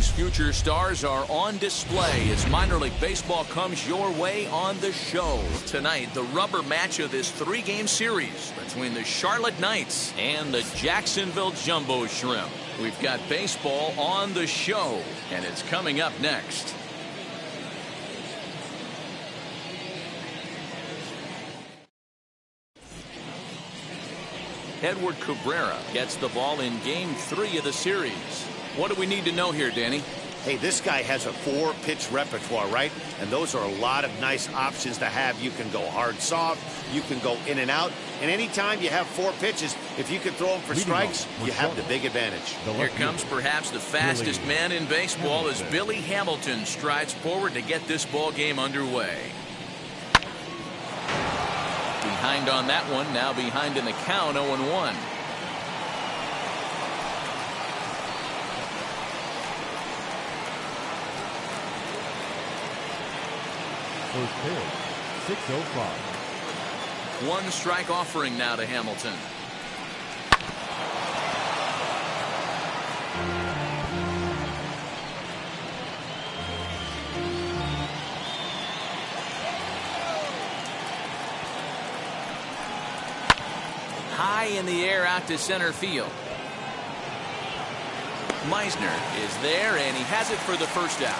team's future stars are on display as minor league baseball comes your way on the show. Tonight, the rubber match of this 3-game series between the Charlotte Knights and the Jacksonville Jumbo Shrimp. We've got baseball on the show, and it's coming up next. Edward Cabrera gets the ball in Game 3 of the series. What do we need to know here, Danny? Hey, this guy has a 4-pitch repertoire, right? And those are a lot of nice options to have. You can go hard, soft. You can go in and out. And anytime you have 4 pitches, if you can throw them for strikes, you have the big advantage. Here comes perhaps the fastest man in baseball as Billy Hamilton strides forward to get this ball game underway. Behind on that one, now behind in the count, 0-1. First pitch, 6:05. 1 strike offering now to Hamilton. High in the air out to center field. Meisner is there, and he has it for the first out.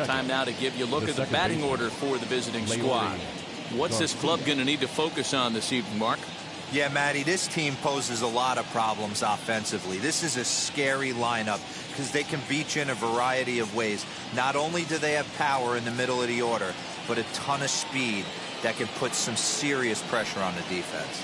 Time now to give you a look at the batting order for the visiting squad. What's this club going to need to focus on this evening, Mark? Yeah, Matty, this team poses a lot of problems offensively. This is a scary lineup because they can beat you in a variety of ways. Not only do they have power in the middle of the order, but a ton of speed that can put some serious pressure on the defense.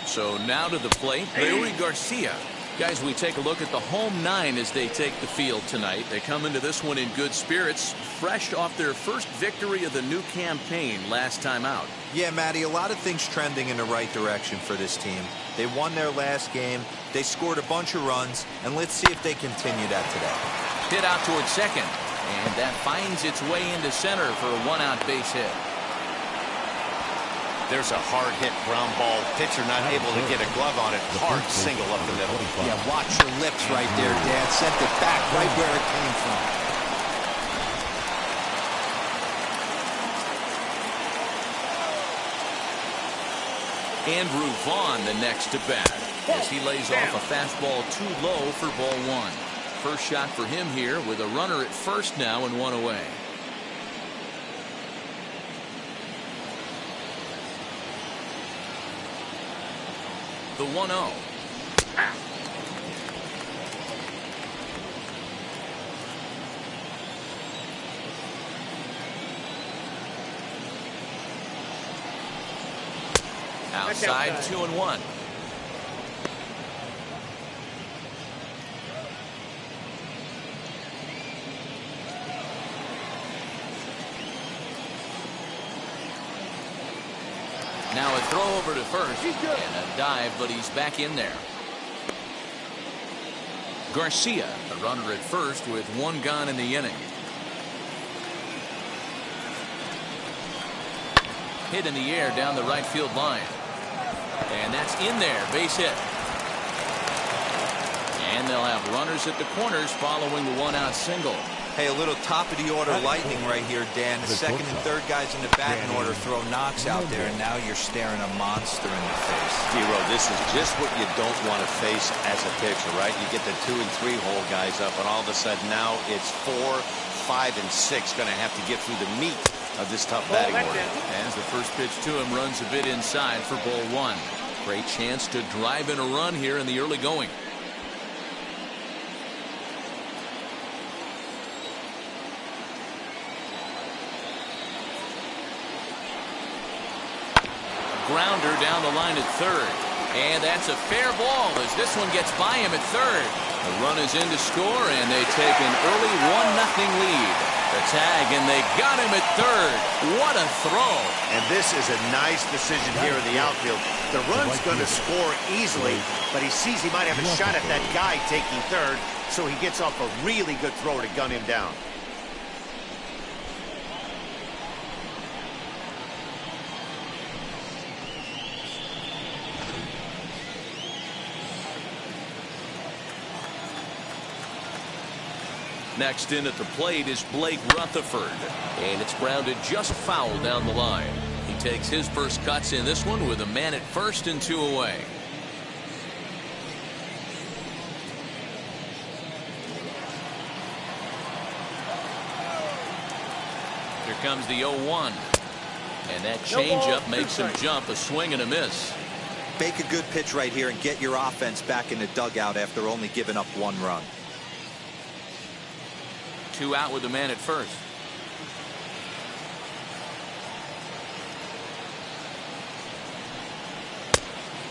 So now to the plate, Leury Garcia. Guys, we take a look at the home 9 as they take the field tonight. They come into this one in good spirits, fresh off their first victory of the new campaign last time out. Yeah, Matty, a lot of things trending in the right direction for this team. They won their last game, they scored a bunch of runs, and let's see if they continue that today. Hit out towards second, and that finds its way into center for a 1-out base hit. There's a hard hit ground ball. Pitcher not able to get a glove on it. Hard single up the middle. Yeah, watch your lips right there, Dan. Sent it back right where it came from. Andrew Vaughn the next to bat as he lays off a fastball too low for ball 1. First shot for him here with a runner at first now and 1 away. The 1-0. Outside, 2-1. Now a throw over to first and a dive, but he's back in there. Garcia, the runner at first with 1 gone in the inning. Hit in the air down the right field line. And that's in there, base hit. And they'll have runners at the corners following the 1-out single. Hey, a little top of the order lightning right here, Dan. The second and third guys in the batting order throw knocks out there, and now you're staring a monster in the face. D-Row, this is just what you don't want to face as a pitcher, right? You get the 2 and 3 hole guys up, and all of a sudden now it's 4, 5, and 6 going to have to get through the meat of this tough batting order. As the first pitch to him runs a bit inside for ball 1. Great chance to drive in a run here in the early going. Grounder down the line at third. And that's a fair ball as this one gets by him at third. The run is in to score, and they take an early 1-0 lead. The tag, and they got him at third. What a throw. And this is a nice decision here in the outfield. The run's going to score easily, but he sees he might have a shot at that guy taking third, so he gets off a really good throw to gun him down. Next in at the plate is Blake Rutherford, and it's grounded just foul down the line. He takes his first cuts in this one with a man at first and 2 away. Here comes the 0-1, and that changeup makes him jump, a swing and a miss. Make a good pitch right here and get your offense back in the dugout after only giving up 1 run. 2 out with the man at first.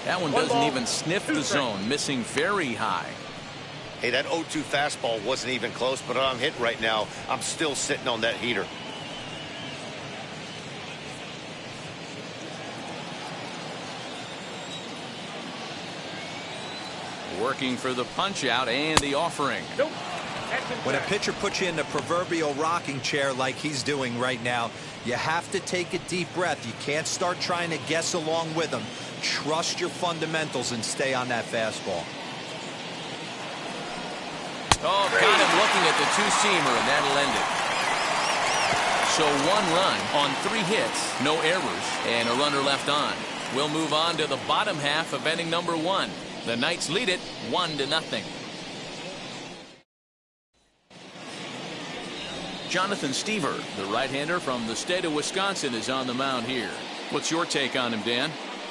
That one doesn't even sniff the zone, missing very high. Hey, that 0-2 fastball wasn't even close, but I'm hitting right now. I'm still sitting on that heater. Working for the punch out and the offering. Nope. When a pitcher puts you in the proverbial rocking chair like he's doing right now, you have to take a deep breath. You can't start trying to guess along with him. Trust your fundamentals and stay on that fastball. Oh, got him looking at the two-seamer, and that'll end it. So 1 run on 3 hits, no errors, and a runner left on. We'll move on to the bottom half of inning number 1. The Knights lead it 1-0. Jonathan Stever, the right-hander from the state of Wisconsin, is on the mound here. What's your take on him, Dan?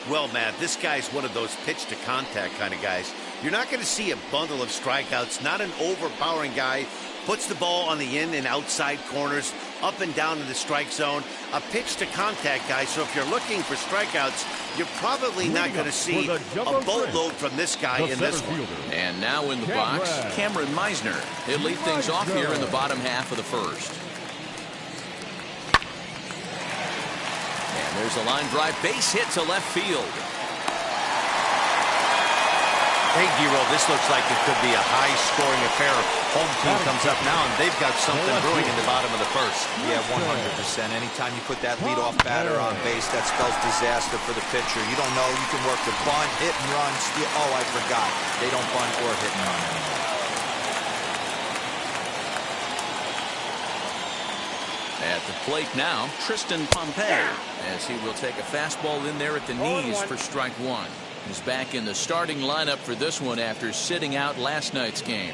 Well, Matt, this guy's one of those pitch-to-contact kind of guys. You're not going to see a bundle of strikeouts, not an overpowering guy. Puts the ball on the in and outside corners, up and down in the strike zone. A pitch-to-contact guy, so if you're looking for strikeouts, you're probably not going to see a boatload from this guy in this one. And now in the box, Cameron Meisner. He'll lead things off here in the bottom half of the first. And there's a line drive base hit to left field. Hey, Giro, this looks like it could be a high-scoring affair. Home team comes up now, and they've got something brewing in the bottom of the first. Yeah, 100%. Anytime you put that leadoff batter on base, that spells disaster for the pitcher. You don't know. You can work the bunt, hit and run, steal. Oh, I forgot. They don't bunt or hit and run anymore. At the plate now, Tristan Pompey, as he will take a fastball in there at the knees for strike 1. He's back in the starting lineup for this one after sitting out last night's game.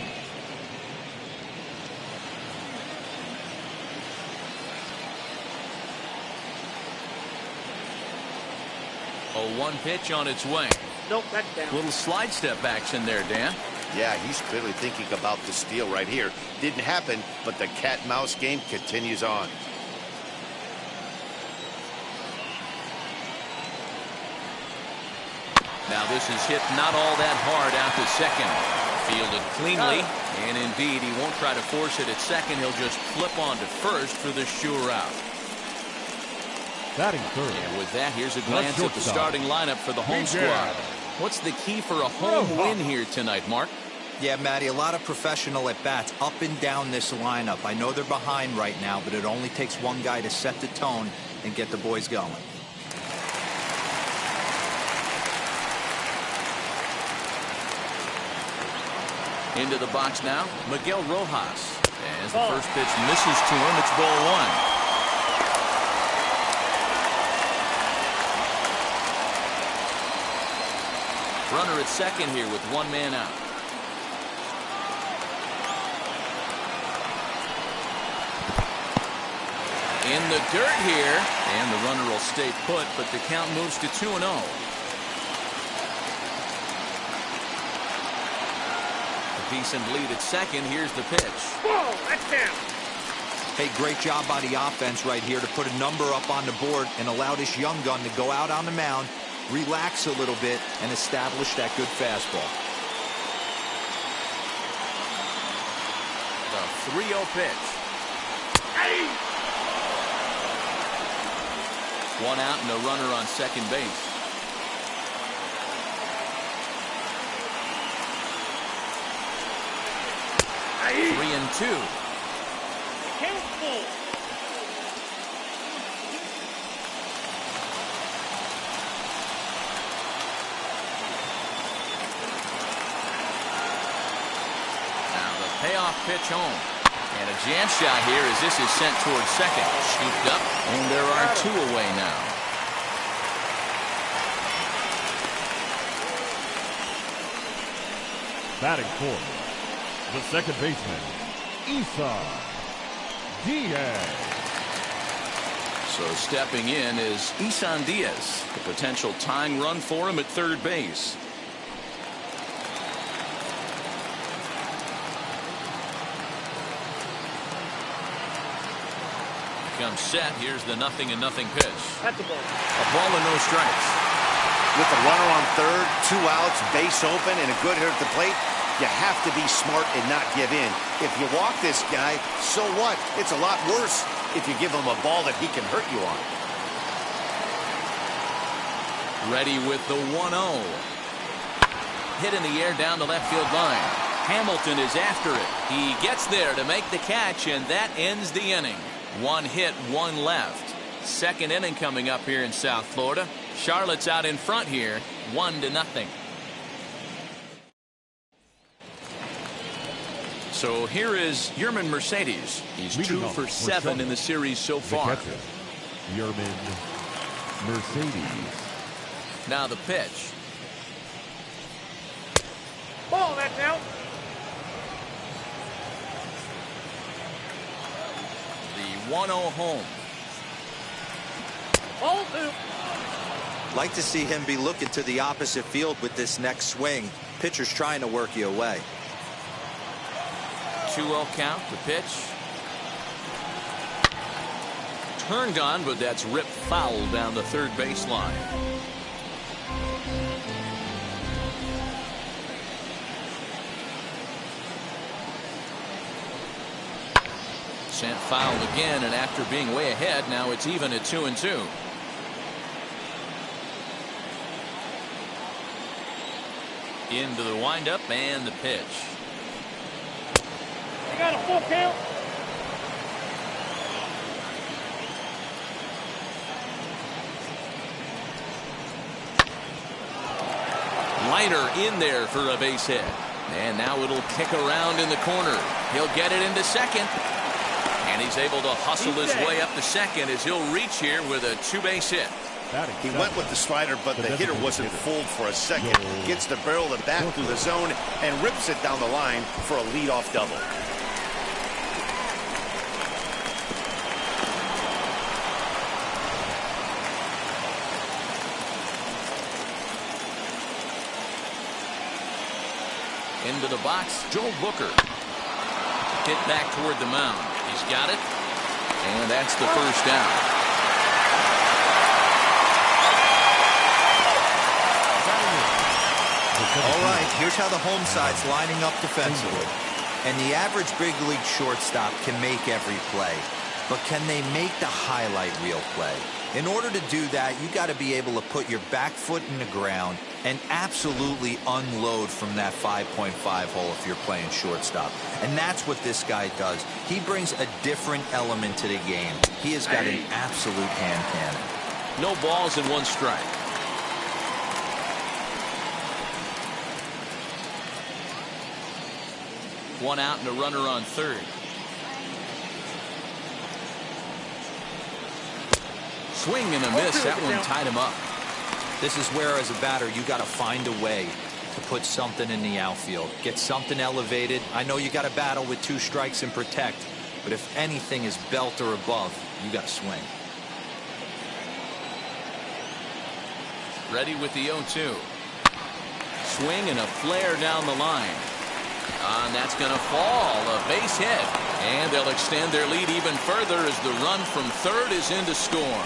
A 1 pitch on its way. Nope, that's down. Little slide step action there, Dan. Yeah, he's clearly thinking about the steal right here. Didn't happen, but the cat-mouse game continues on. Now this is hit not all that hard out to second. Fielded cleanly, and indeed he won't try to force it at second. He'll just flip on to first for the sure out. Batting third. And with that, here's a glance at the starting lineup for the home squad. What's the key for a home win here tonight, Mark? Yeah, Matty, a lot of professional at-bats up and down this lineup. I know they're behind right now, but it only takes one guy to set the tone and get the boys going. Into the box now, Miguel Rojas. As the first pitch misses to him, it's ball 1. Runner at second here with 1 man out. In the dirt here, and the runner will stay put, but the count moves to 2-0. Decent lead at second. Here's the pitch. Whoa, that's down. Hey, great job by the offense right here to put a number up on the board and allow this young gun to go out on the mound, relax a little bit, and establish that good fastball. The 3-0 pitch. Hey. 1 out and a runner on second base. Hey. 3-2. Careful. Now the payoff pitch home. And a jam shot here as this is sent towards second. Scooped up, and there are 2 away now. Batting fourth, the second baseman, Diaz. So stepping in is Leywen Diaz, a potential tying run for him at third base. Comes set. Here's the 0-0 pitch. That's a ball. A ball and no strikes. With the runner on third, 2 outs, base open, and a good hit at the plate, you have to be smart and not give in. If you walk this guy, so what? It's a lot worse if you give him a ball that he can hurt you on. Ready with the 1-0. Hit in the air down the left field line. Hamilton is after it. He gets there to make the catch, and that ends the inning. 1 hit, 1 left. Second inning coming up here in South Florida. Charlotte's out in front here, 1-0. So here is Yermin Mercedes. He's 2 for 7 in the series so far. Yermin Mercedes. Now the pitch. Ball, that's out. The 1-0 home. Ball 2. Like to see him be looking to the opposite field with this next swing. Pitcher's trying to work you away. 2-0 count. The pitch. Turned on, but that's ripped foul down the third baseline. Sent foul again, and after being way ahead, now it's even at 2-2. Into the windup and the pitch. You got a full count. Liner in there for a base hit. And now it'll kick around in the corner. He'll get it into second. And he's able to hustle his way up to second as he'll reach here with a 2-base hit. He went with the slider, but the hitter wasn't fooled for a second. Gets the barrel of the bat through the zone and rips it down the line for a leadoff double. Into the box, Joel Booker. Hit back toward the mound. He's got it. And that's the first down. All right, here's how the home side's lining up defensively. And the average big league shortstop can make every play. But can they make the highlight reel play? In order to do that, you got to be able to put your back foot in the ground and absolutely unload from that 5.5 hole if you're playing shortstop. And that's what this guy does. He brings a different element to the game. He has got an absolute hand cannon. No balls and 1 strike. One out and a runner on third. Swing and a miss. That one tied him up. This is where, as a batter, you got to find a way to put something in the outfield. Get something elevated. I know you got to battle with 2 strikes and protect, but if anything is belt or above, you got to swing. Ready with the 0-2. Swing and a flare down the line. And that's going to fall. A base hit. And they'll extend their lead even further as the run from third is in to score.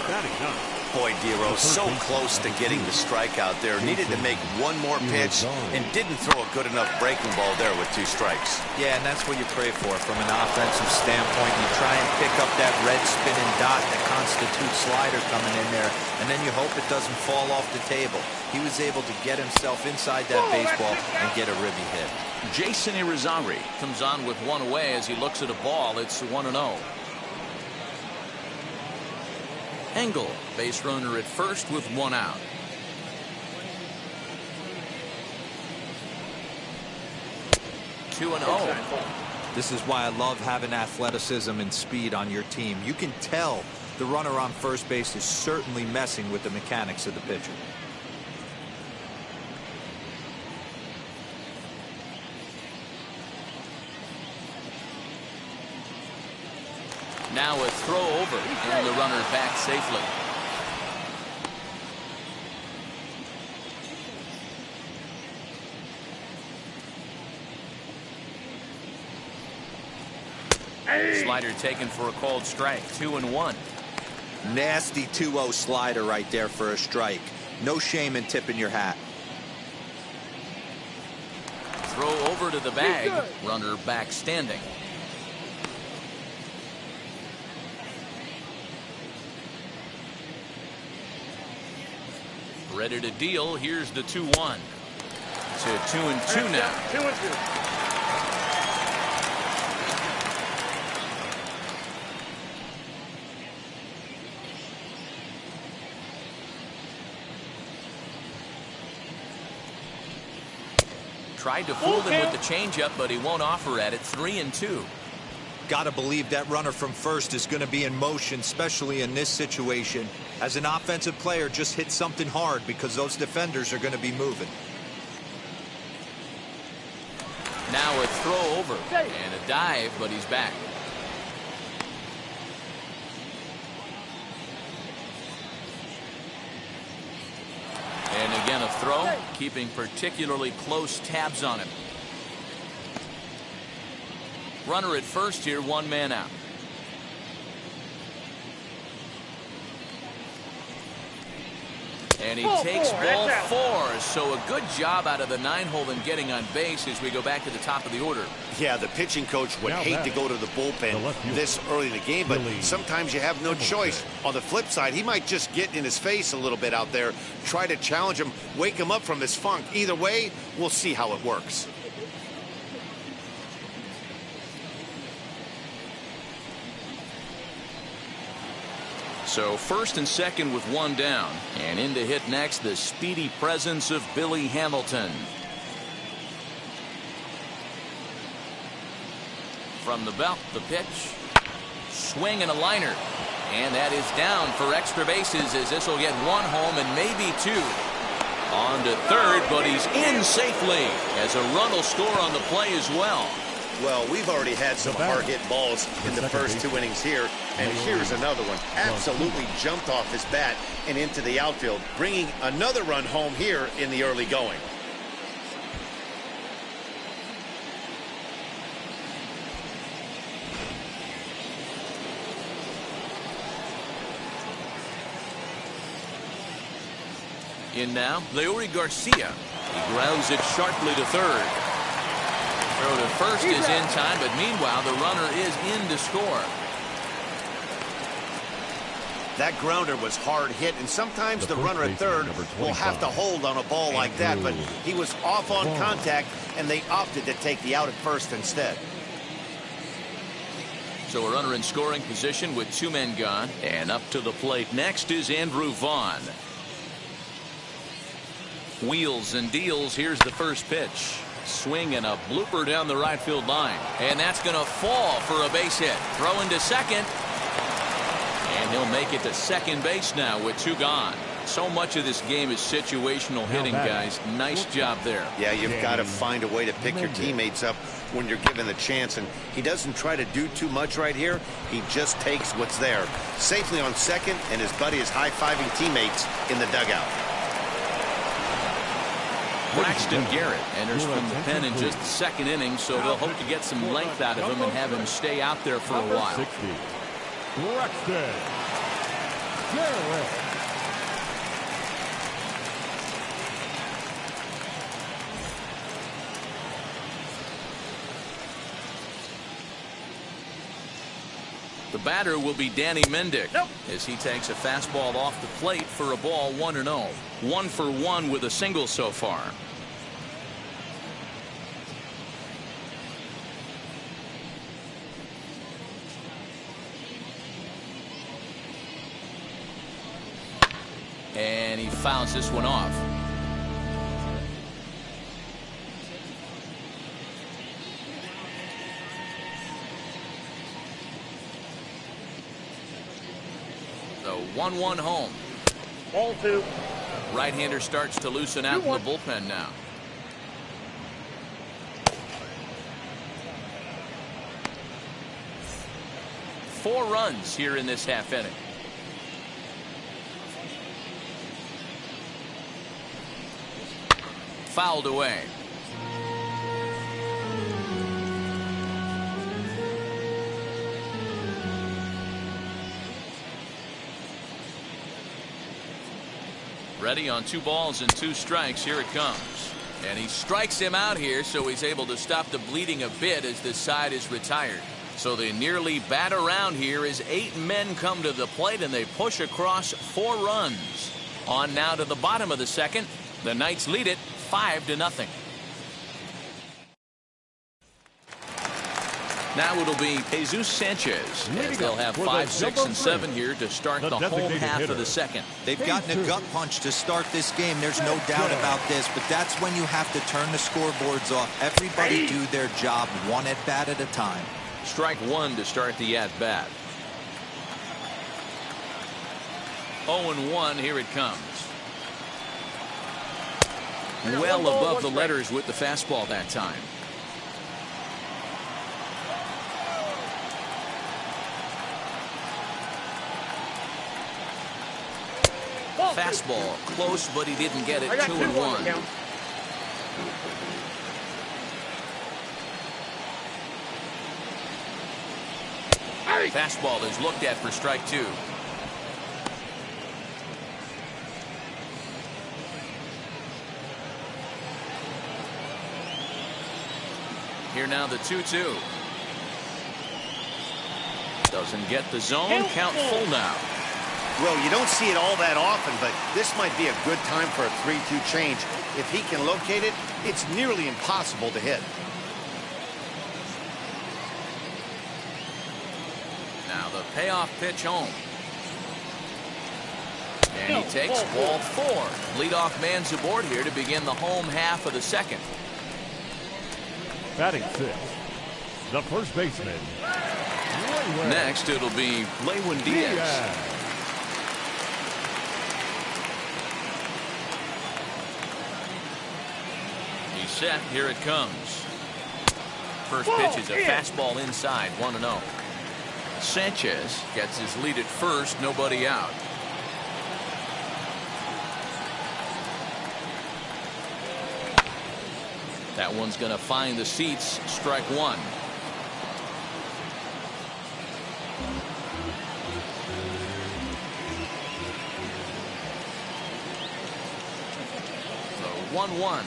Boy, Dero, so close to getting the strikeout there. Needed to make 1 more pitch and didn't throw a good enough breaking ball there with 2 strikes. Yeah, and that's what you pray for from an offensive standpoint. You try and pick up that red spinning dot that constitutes slider coming in there, and then you hope it doesn't fall off the table. He was able to get himself inside that baseball and get a ribby hit. Jason Irizarry comes on with 1 away as he looks at a ball. It's 1-0. Engel, base runner at first with 1 out. This is why I love having athleticism and speed on your team. You can tell the runner on first base is certainly messing with the mechanics of the pitcher. Now a throw over, and the runner back safely. Slider taken for a called strike. 2-1. Nasty 2-0 slider right there for a strike. No shame in tipping your hat. Throw over to the bag. Runner back standing. Ready to deal. Here's the 2-1. To 2-2 now. 2-2. Tried to fool him with the changeup, but he won't offer at it. 3-2. Gotta believe that runner from first is going to be in motion, especially in this situation. As an offensive player, just hit something hard because those defenders are going to be moving. Now a throw over and a dive, but he's back. And again a throw, keeping particularly close tabs on him. Runner at first here, 1 man out. And he takes ball 4, so a good job out of the 9-hole in getting on base as we go back to the top of the order. Yeah, the pitching coach would hate to go to the bullpen this early in the game, but sometimes you have no choice. On the flip side, he might just get in his face a little bit out there, try to challenge him, wake him up from his funk. Either way, we'll see how it works. So first and second with 1 down. And in to hit next, the speedy presence of Billy Hamilton. From the belt, the pitch. Swing and a liner. And that is down for extra bases as this will get 1 home and maybe 2. On to third, but he's in safely as a run will score on the play as well. Well, we've already had some hard-hit balls in the first 2 innings here, and here's another one. Absolutely jumped off his bat and into the outfield, bringing another run home here in the early going. In now, Leury Garcia. He grounds it sharply to third. Throw to first is in time, but meanwhile the runner is in to score. That grounder was hard hit, and sometimes the runner at third will have to hold on a ball like that, but he was off on contact, and they opted to take the out at first instead. So a runner in scoring position with 2 men gone, and up to the plate next is Andrew Vaughn. Wheels and deals. Here's the first pitch. Swing and a blooper down the right field line. And that's going to fall for a base hit. Throw into second. And he'll make it to second base now with 2 gone. So much of this game is situational hitting, guys. Nice job there. Yeah, you've got to find a way to pick your teammates up when you're given the chance. And he doesn't try to do too much right here. He just takes what's there. Safely on second, and his buddy is high-fiving teammates in the dugout. Braxton Garrett enters from the pen in just the second inning, so they'll hope to get some length out of him and have him stay out there for a while. 60. Braxton Garrett. The batter will be Danny Mendick as he takes a fastball off the plate for a ball 1-0. 1 for 1 with a single so far. And he fouls this one off. 1-1 home. Ball 2. Right-hander starts to loosen out in the bullpen now. Four runs here in this half inning. Fouled away. Ready on 2 balls and 2 strikes. Here it comes. And he strikes him out here, so he's able to stop the bleeding a bit as this side is retired. So they nearly bat around here as 8 men come to the plate and they push across 4 runs. On now to the bottom of the second. The Knights lead it 5-0. Now it'll be Jesus Sanchez as they'll have 5, 6, and 7 here to start the home half of the second. They've gotten a gut punch to start this game. There's no doubt about this, but that's when you have to turn the scoreboards off. Everybody do their job 1 at bat at a time. Strike 1 to start the at bat. 0-1. Here it comes. Well above the letters with the fastball that time. Fastball close, but he didn't get it. 2-1. Fastball is looked at for strike 2. Here now the 2-2. Doesn't get the zone. Count full now. Well, you don't see it all that often, but this might be a good time for a 3-2 change. If he can locate it, it's nearly impossible to hit. Now the payoff pitch home. And he takes ball 4. Leadoff man's aboard here to begin the home half of the second. Batting 6, the first baseman. Next, it'll be Leywen Diaz. He's set. Here it comes. First pitch is a fastball inside. 1-0. Sanchez gets his lead at first. Nobody out. That one's going to find the seats. Strike 1. So 1-1.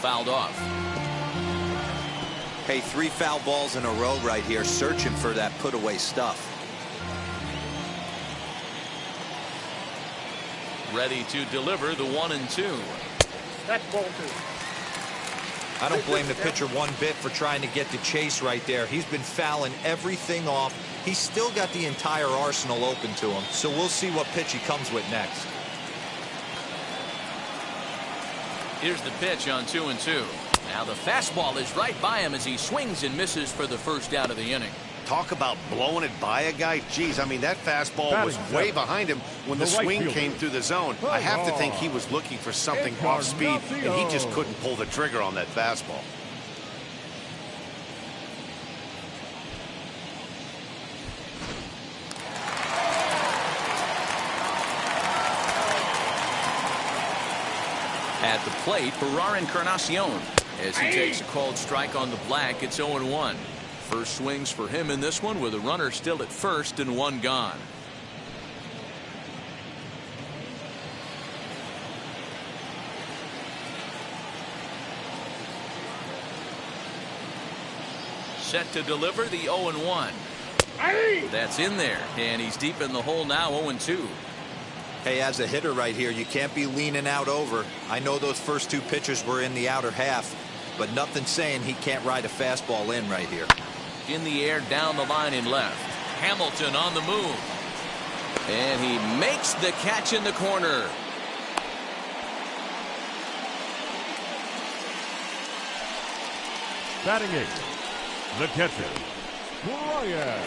Fouled off. Hey, 3 foul balls in a row right here, searching for that put away stuff. Ready to deliver the 1-2. That's ball 2. I don't blame the pitcher one bit for trying to get the chase right there. He's been fouling everything off. He's still got the entire arsenal open to him, so we'll see what pitch he comes with next. Here's the pitch on 2-2. Now the fastball is right by him as he swings and misses for the first out of the inning. Talk about blowing it by a guy. Geez, I mean, that fastball was way behind him when the swing came through the zone. I have to think he was looking for something off speed, and he just couldn't pull the trigger on that fastball. At the plate, Ferrar Encarnacion as he takes a called strike on the black. It's 0-1. First swings for him in this one with a runner still at first and 1 gone. Set to deliver the 0-1. That's in there, and he's deep in the hole now. 0-2. Hey, as a hitter right here, you can't be leaning out over. I know those first 2 pitches were in the outer half, but nothing saying he can't ride a fastball in right here. In the air, down the line in left. Hamilton on the move. And he makes the catch in the corner. Batting 8th, the catcher, Brian.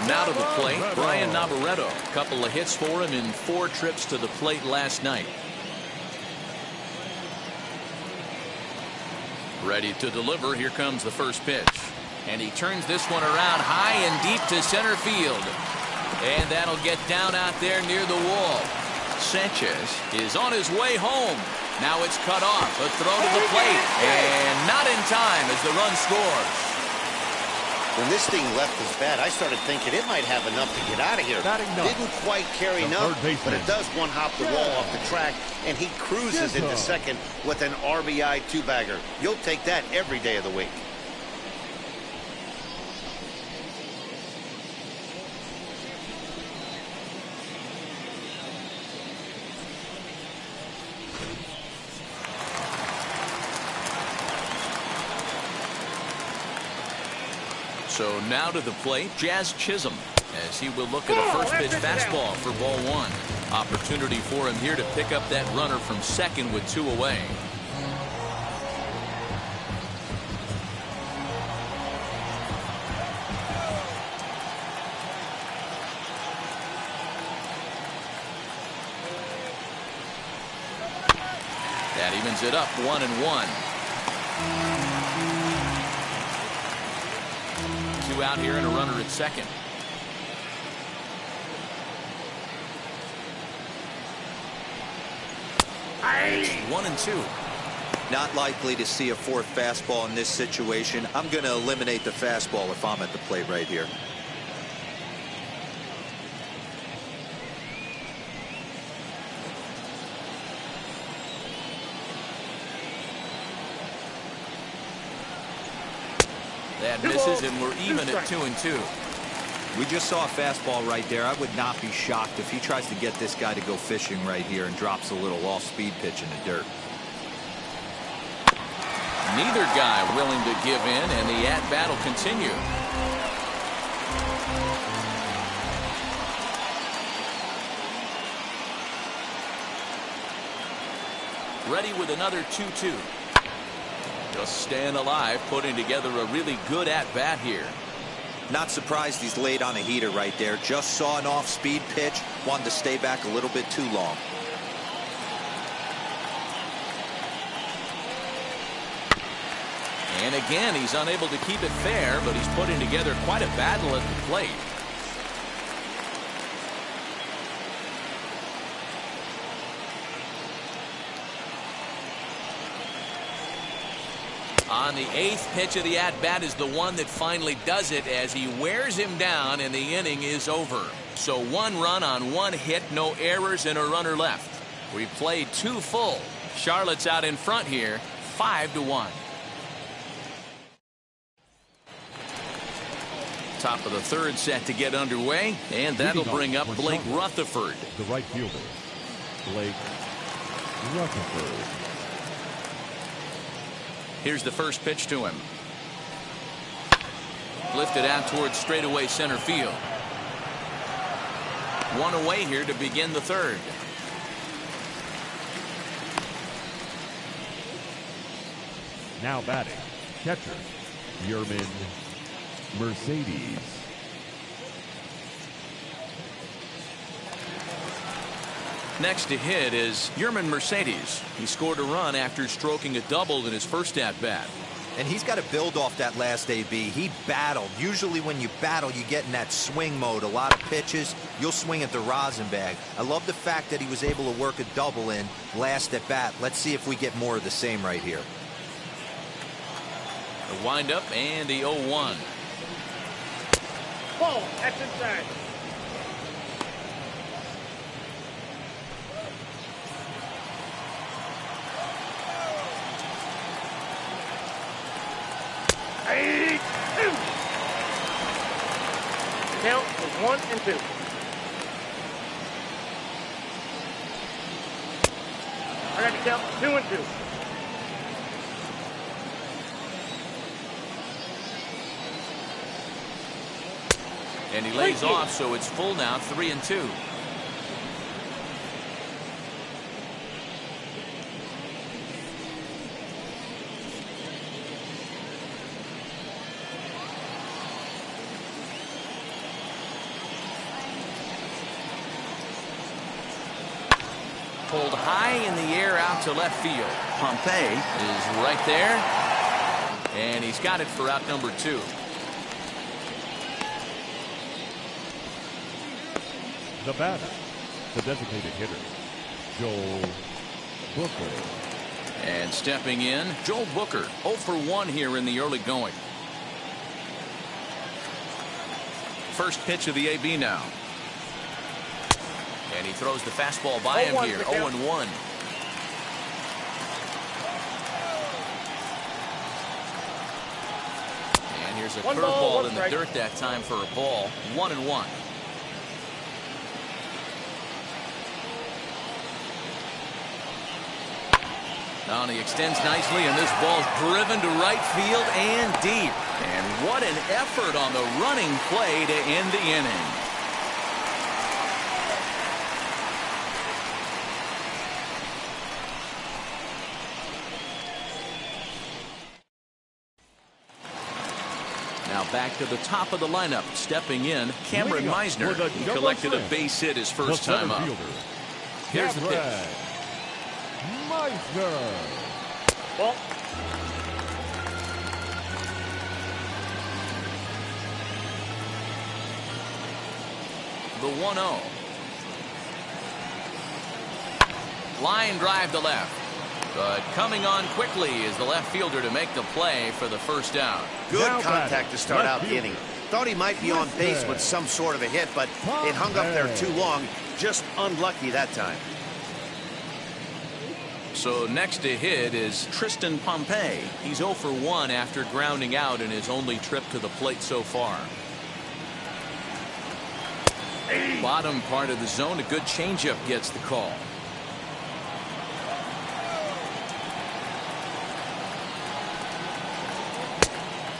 Now to the plate, Brian Navarreto. A couple of hits for him in 4 trips to the plate last night. Ready to deliver. Here comes the first pitch. And he turns this one around high and deep to center field. And that'll get down out there near the wall. Sanchez is on his way home. Now it's cut off. A throw to the plate. And not in time as the run scores. When this thing left his bat, I started thinking it might have enough to get out of here. Didn't quite carry enough, but it does one-hop the wall off the track, and he cruises into second with an RBI 2-bagger. You'll take that every day of the week. So now to the plate, Jazz Chisholm, as he will look at a first pitch fastball for ball 1. Opportunity for him here to pick up that runner from second with 2 away. That evens it up 1-1. 2 out here and a runner at second. It's 1-2. Not likely to see a 4th fastball in this situation. I'm going to eliminate the fastball if I'm at the plate right here. That misses, and we're even at 2-2. We just saw a fastball right there. I would not be shocked if he tries to get this guy to go fishing right here and drops a little off-speed pitch in the dirt. Neither guy willing to give in, and the at-bat will continue. Ready with another 2-2. Just staying alive, putting together a really good at-bat here. Not surprised he's laid on a heater right there. Just saw an off-speed pitch. Wanted to stay back a little bit too long. And again, he's unable to keep it fair, but he's putting together quite a battle at the plate. On the 8th pitch of the at-bat is the one that finally does it as he wears him down, and the inning is over. So 1 run on 1 hit, no errors, and a runner left. We've played 2 full. Charlotte's out in front here, 5-1. Top of the 3rd set to get underway, and that'll bring up Blake Rutherford. The right fielder, Blake Rutherford. Here's the first pitch to him. Lifted out towards straightaway center field. 1 away here to begin the 3rd. Now batting, catcher, Yerman Mercedes. Next to hit is Yerman Mercedes. He scored a run after stroking a double in his first at-bat. And he's got to build off that last AB. He battled. Usually when you battle, you get in that swing mode. A lot of pitches, you'll swing at the rosin bag. I love the fact that he was able to work a double in last at bat. Let's see if we get more of the same right here. The windup and the 0-1. Ball, that's inside. Count is 1-2. I got to count 2-2. And he lays off, so it's full now, 3-2. Pulled high in the air out to left field. Pompey is right there. And he's got it for out number 2. The batter, the designated hitter, Joel Booker. And stepping in, Joel Booker, 0 for 1 here in the early going. First pitch of the AB now. And he throws the fastball by him here, 0-1. And here's a curveball in the dirt that time for a ball, 1-1. Now he extends nicely, and this ball's driven to right field and deep. And what an effort on the running play to end the inning. Now back to the top of the lineup. Stepping in, Cameron Meisner. He collected a base hit his first time up. Here's the pitch. Meisner. Ball. The 1-0. Line drive to left. But coming on quickly is the left fielder to make the play for the first out. Good contact to start out the inning. Thought he might be on base with some sort of a hit, but it hung up there too long. Just unlucky that time. So next to hit is Tristan Pompey. He's 0 for 1 after grounding out in his only trip to the plate so far. Bottom part of the zone, a good changeup gets the call.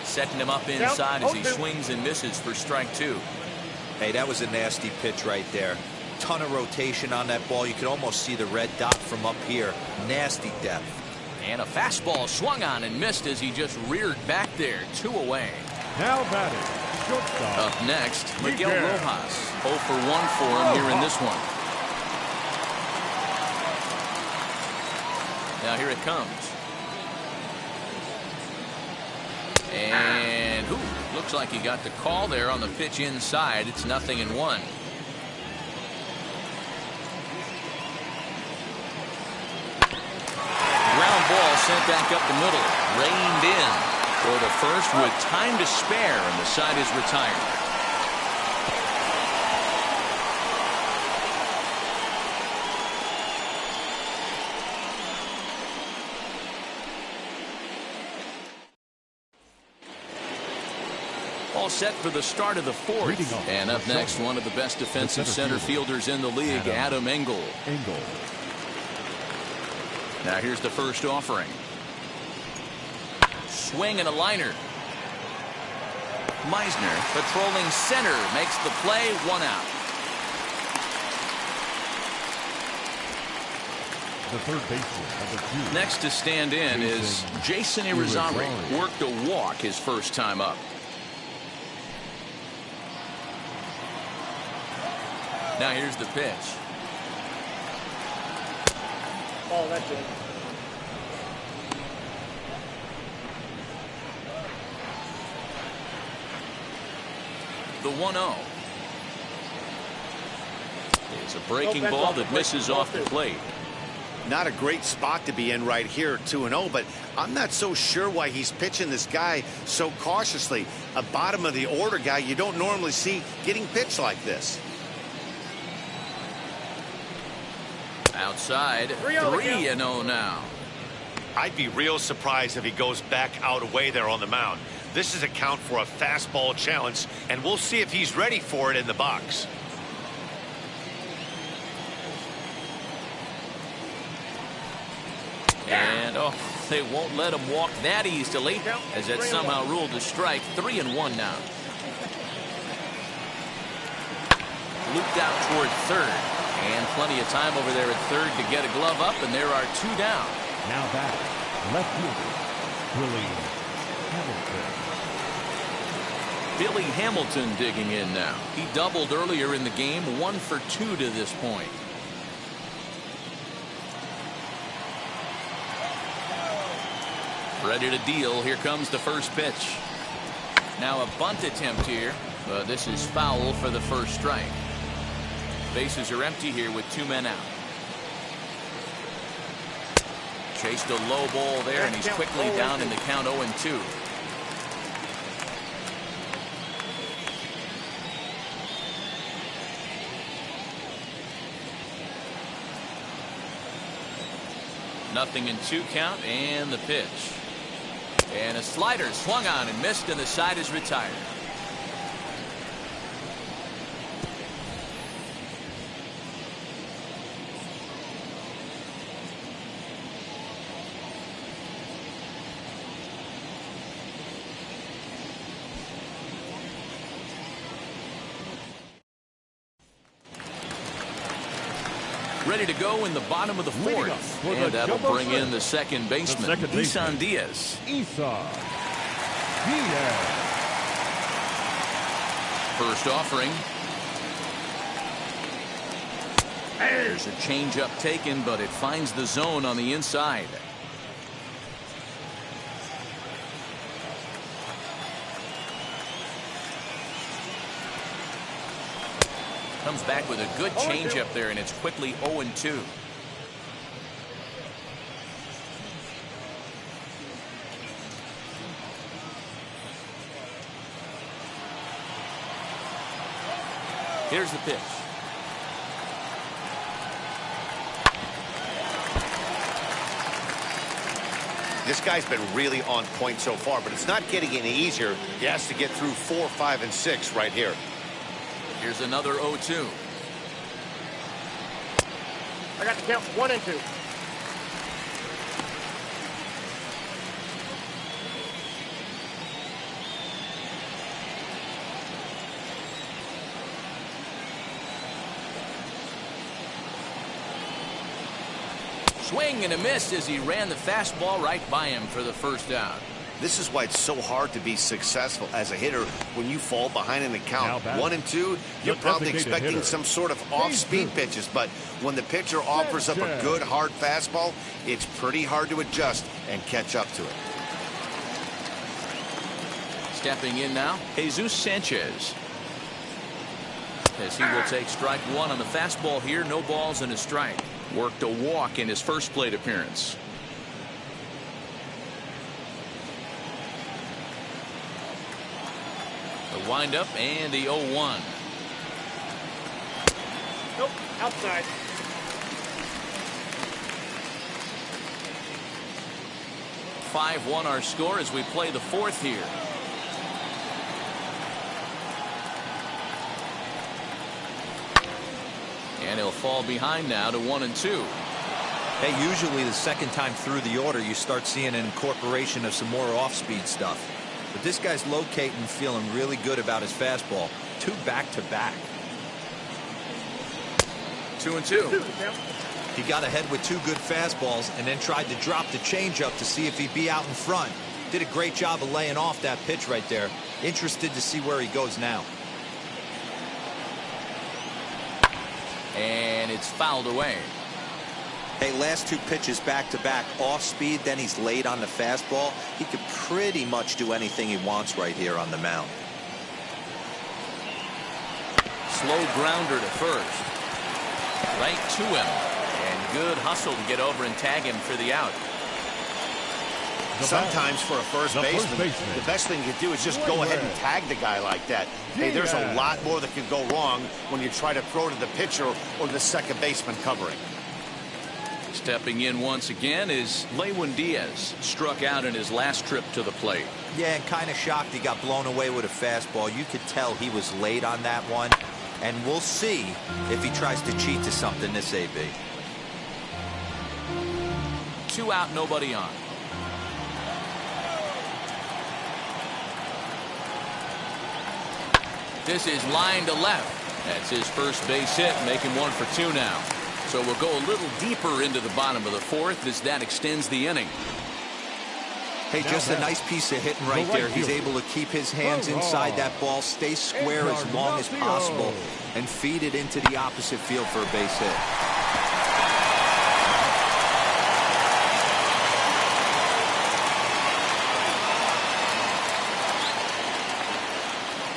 Setting him up inside as he swings and misses for strike 2. Hey, that was a nasty pitch right there. Ton of rotation on that ball. You could almost see the red dot from up here. Nasty depth. And a fastball swung on and missed as he just reared back there. 2 away. Now batting, shortstop. Up next, Miguel Rojas. 0 for 1 for him here in this one. Now here it comes. And looks like he got the call there on the pitch inside. It's 0-1. Ground ball sent back up the middle. Reined in for the first with time to spare, and the side is retired. All set for the start of the 4th. And up next, one of the best defensive center fielders in the league, Adam Engel. Now here's the first offering. Swing and a liner. Meisner patrolling center makes the play, 1 out. The third baseman, number 2. Next to stand in is Jason Irizarry. Worked a walk his first time up. Now here's the pitch. Oh, that's it. The 1-0. It's a breaking ball that misses off the plate. Not a great spot to be in right here, 2-0, but I'm not so sure why he's pitching this guy so cautiously. A bottom of the order guy you don't normally see getting pitched like this. Outside, 3-0 now. I'd be real surprised if he goes back out away there on the mound. This is a count for a fastball challenge, and we'll see if he's ready for it in the box. And they won't let him walk that easily, as that somehow ruled a strike. 3-1 now. looped out toward third. And plenty of time over there at third to get a glove up, and there are 2 down. Now back, left fielder, Billy Hamilton. Billy Hamilton digging in now. He doubled earlier in the game, 1 for 2 to this point. Ready to deal. Here comes the first pitch. Now a bunt attempt here, but this is foul for the first strike. Bases are empty here with 2 men out. Chased a low ball there, and he's quickly down in the count 0-2. Nothing in 2 count, and the pitch. And a slider swung on and missed, and the side is retired. Ready to go in the bottom of the 4th. And that'll bring in the second baseman, Leywen Diaz. First offering. There's a changeup taken, but it finds the zone on the inside. Comes back with a good changeup there, and it's quickly 0-2. Here's the pitch. This guy's been really on point so far, but it's not getting any easier. He has to get through 4, 5, and 6 right here. Here's another 0-2. I got the count 1-2. Swing and a miss as he ran the fastball right by him for the first out. This is why it's so hard to be successful as a hitter when you fall behind in the count 1-2. You're probably expecting some sort of off-speed pitches, but when the pitcher offers up a good hard fastball, it's pretty hard to adjust and catch up to it. Stepping in now, Jesus Sanchez. As he will take strike 1 on the fastball here. No balls and a strike. Worked a walk in his first plate appearance. The windup and the 0-1. Nope, outside. (5-1) our score as we play the 4th here. And he'll fall behind now to 1-2. Hey, usually the second time through the order you start seeing an incorporation of some more off-speed stuff. But this guy's locating, feeling really good about his fastball. 2 back-to-back. 2-2. He got ahead with 2 good fastballs and then tried to drop the changeup to see if he'd be out in front. Did a great job of laying off that pitch right there. Interested to see where he goes now. And it's fouled away. Hey, last 2 pitches back-to-back off speed, then he's laid on the fastball. He could pretty much do anything he wants right here on the mound. Slow grounder to first. Right to him. And good hustle to get over and tag him for the out. Sometimes for a first baseman, the best thing you can do is just go ahead and tag the guy like that. Hey, there's a lot more that can go wrong when you try to throw to the pitcher or the second baseman covering. Stepping in once again is Leywen Diaz. Struck out in his last trip to the plate. Yeah, and kind of shocked he got blown away with a fastball. You could tell he was late on that one. And we'll see if he tries to cheat to something this AB. 2 out, nobody on. This is line to left. That's his first base hit, making 1 for 2 now. So we'll go a little deeper into the bottom of the 4th as that extends the inning. Hey, just a nice piece of hitting right there. He's able to keep his hands inside that ball, stay square as long as possible, and feed it into the opposite field for a base hit.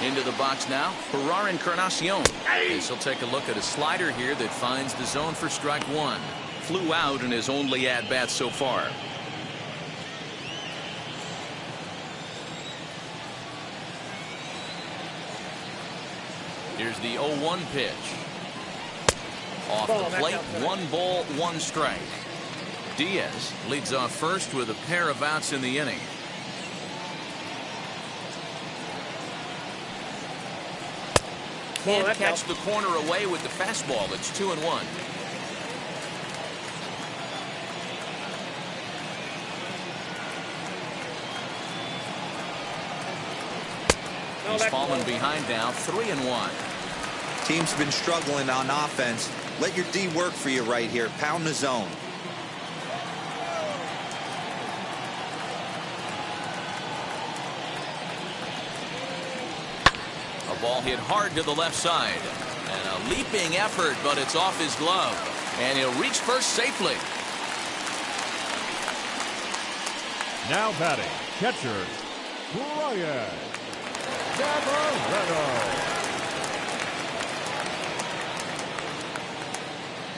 Into the box now, Ferrar Encarnacion. As he'll take a look at a slider here that finds the zone for strike 1. Flew out in his only at-bat so far. Here's the 0-1 pitch. Off the plate, 1 ball, 1 strike. Diaz leads off first with a pair of outs in the inning. Can't catch the corner away with the fastball. It's 2-1. He's fallen behind now, 3-1. Team's been struggling on offense. Let your D work for you right here. Pound the zone. A ball hit hard to the left side. And a leaping effort, but it's off his glove. And he'll reach first safely. Now batting, catcher, Brian Navarrete.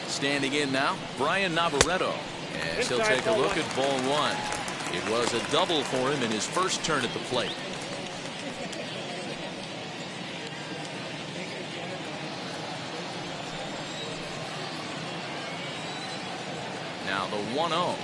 Standing in now, Brian Navarrete. As he'll take a look at ball 1. It was a double for him in his first turn at the plate. Now the 1-0.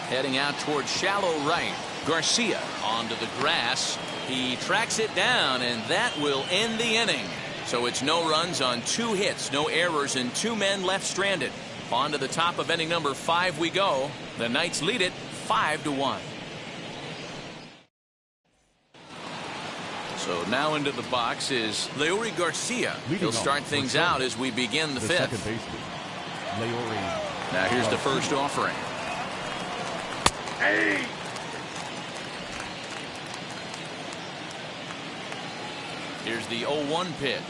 Heading out towards shallow right. Garcia onto the grass. He tracks it down, and that will end the inning. So it's no runs on 2 hits, no errors, and 2 men left stranded. On to the top of inning number 5 we go. The Knights lead it 5-1. So now into the box is Leury Garcia. He'll start things out as we begin the 5th. Second baseman, Leury. Now here's the first offering. Hey! Here's the 0-1 pitch.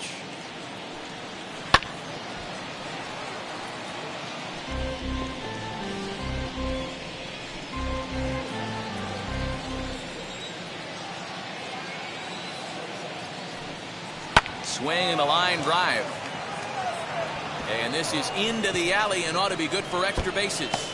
Swing and a line drive. And this is into the alley and ought to be good for extra bases.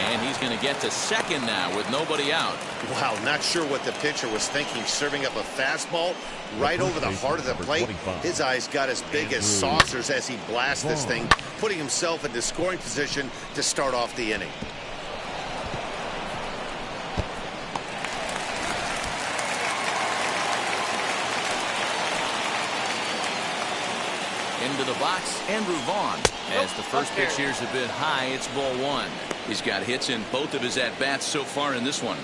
And he's going to get to second now with nobody out. Wow, not sure what the pitcher was thinking, serving up a fastball right over the heart of the plate. His eyes got as big as saucers as he blasted this thing, putting himself into scoring position to start off the inning. Into the box, Andrew Vaughn. As the first pitch here's a bit high, it's ball 1. He's got hits in both of his at-bats so far in this one.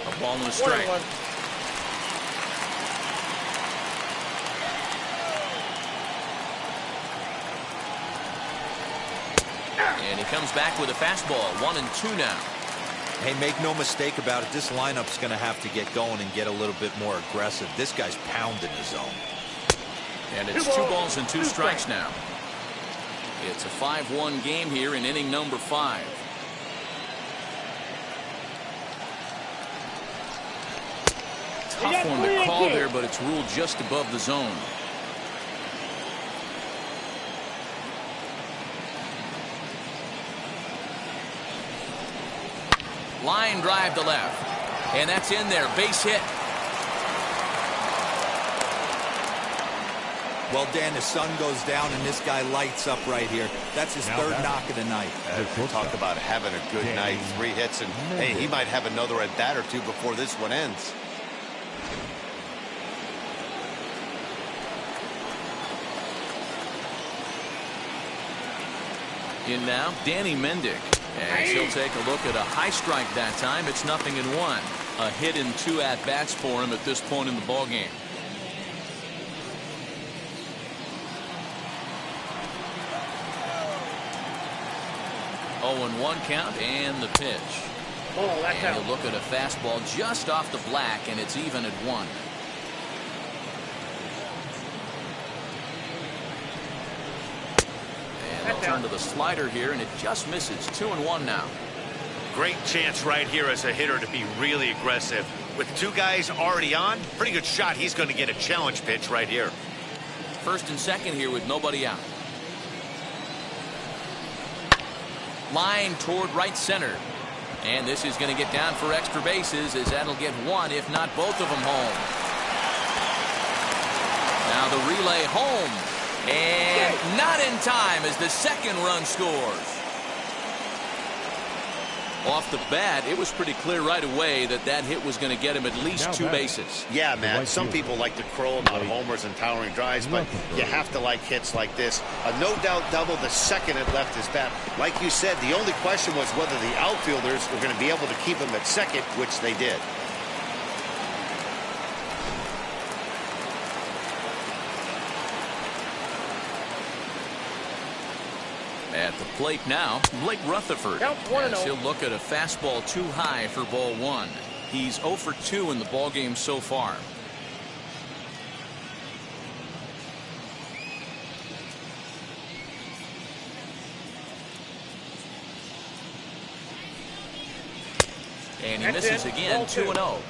A ball and a strike. And he comes back with a fastball. 1-2 now. Hey, make no mistake about it. This lineup's going to have to get going and get a little bit more aggressive. This guy's pounding the zone. And it's 2 balls and 2 strikes now. It's a 5-1 game here in inning number 5. Tough one to call there, but it's ruled just above the zone. Line drive to left. And that's in there. Base hit. Well, Dan, the sun goes down and this guy lights up right here. That's his third knock of the night. Talk about having a good night. 3 hits, and hey, he might have another at bat or two before this one ends. In now, Danny Mendick. And he'll take a look at a high strike that time. It's 0-1. A hit in 2 at-bats for him at this point in the ballgame. Oh, 1 count and the pitch. Oh, that's and out. he'll look at a fastball just off the black, and it's even at 1. They'll turn to the slider here, and it just misses. 2-1 now. Great chance right here as a hitter to be really aggressive. With 2 guys already on, pretty good shot. He's going to get a challenge pitch right here. First and second here with nobody out. Line toward right center. And this is going to get down for extra bases, as that'll get 1, if not both of them home. Now the relay home. And not in time as the second run scores. Off the bat, it was pretty clear right away that that hit was going to get him at least 2 bases. Yeah, Matt, some people like to crow about homers and towering drives, but you have to like hits like this. A no-doubt double the second it left his bat. Like you said, the only question was whether the outfielders were going to be able to keep him at second, which they did. At the plate now, Blake Rutherford. Count 1-0. As he'll look at a fastball too high for ball 1. He's 0 for 2 in the ballgame so far. And he misses again. 2-0.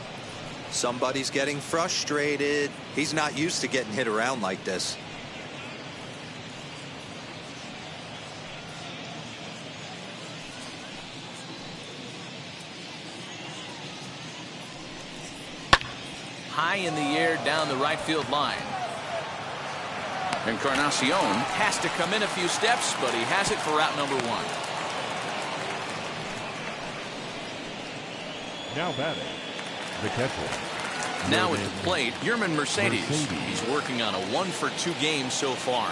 Somebody's getting frustrated. He's not used to getting hit around like this. High in the air down the right field line. Encarnacion has to come in a few steps, but he has it for out number 1. Now batting, the catcher. Now at the plate, Yerman Mercedes. He's working on a 1 for 2 game so far.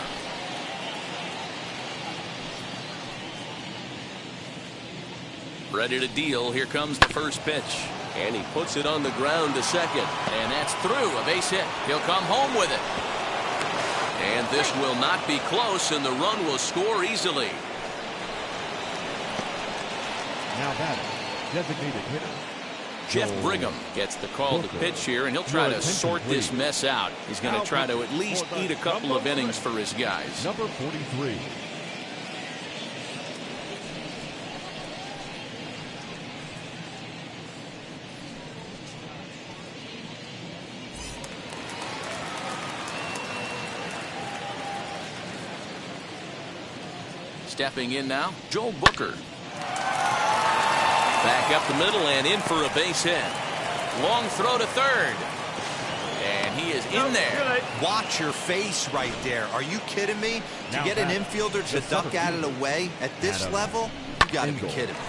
Ready to deal. Here comes the first pitch. And he puts it on the ground to second. And that's through. A base hit. He'll come home with it. And this will not be close, and the run will score easily. Now batting, designated hitter. Jeff Brigham gets the call to pitch here, and he'll try to sort this mess out. He's going to try to at least eat a couple of innings for his guys. Number 43. Stepping in now, Joel Booker. Back up the middle and in for a base hit. Long throw to third. And he is in there. Watch your face right there. Are you kidding me? To get an infielder to duck out of the way at this level? You got to be kidding me.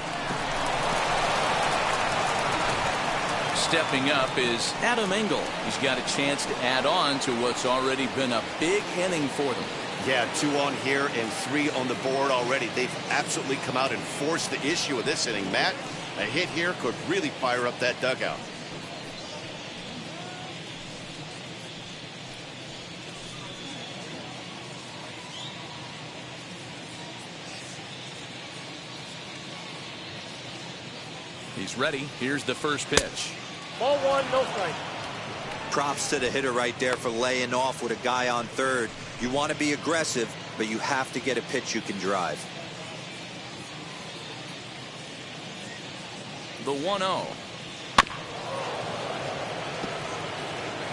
Stepping up is Adam Engel. He's got a chance to add on to what's already been a big inning for them. Yeah, 2 on here and 3 on the board already. They've absolutely come out and forced the issue of this inning. Matt, a hit here could really fire up that dugout. He's ready. Here's the first pitch. Ball 1, no strike. Props to the hitter right there for laying off with a guy on third. You want to be aggressive, but you have to get a pitch you can drive. The 1-0.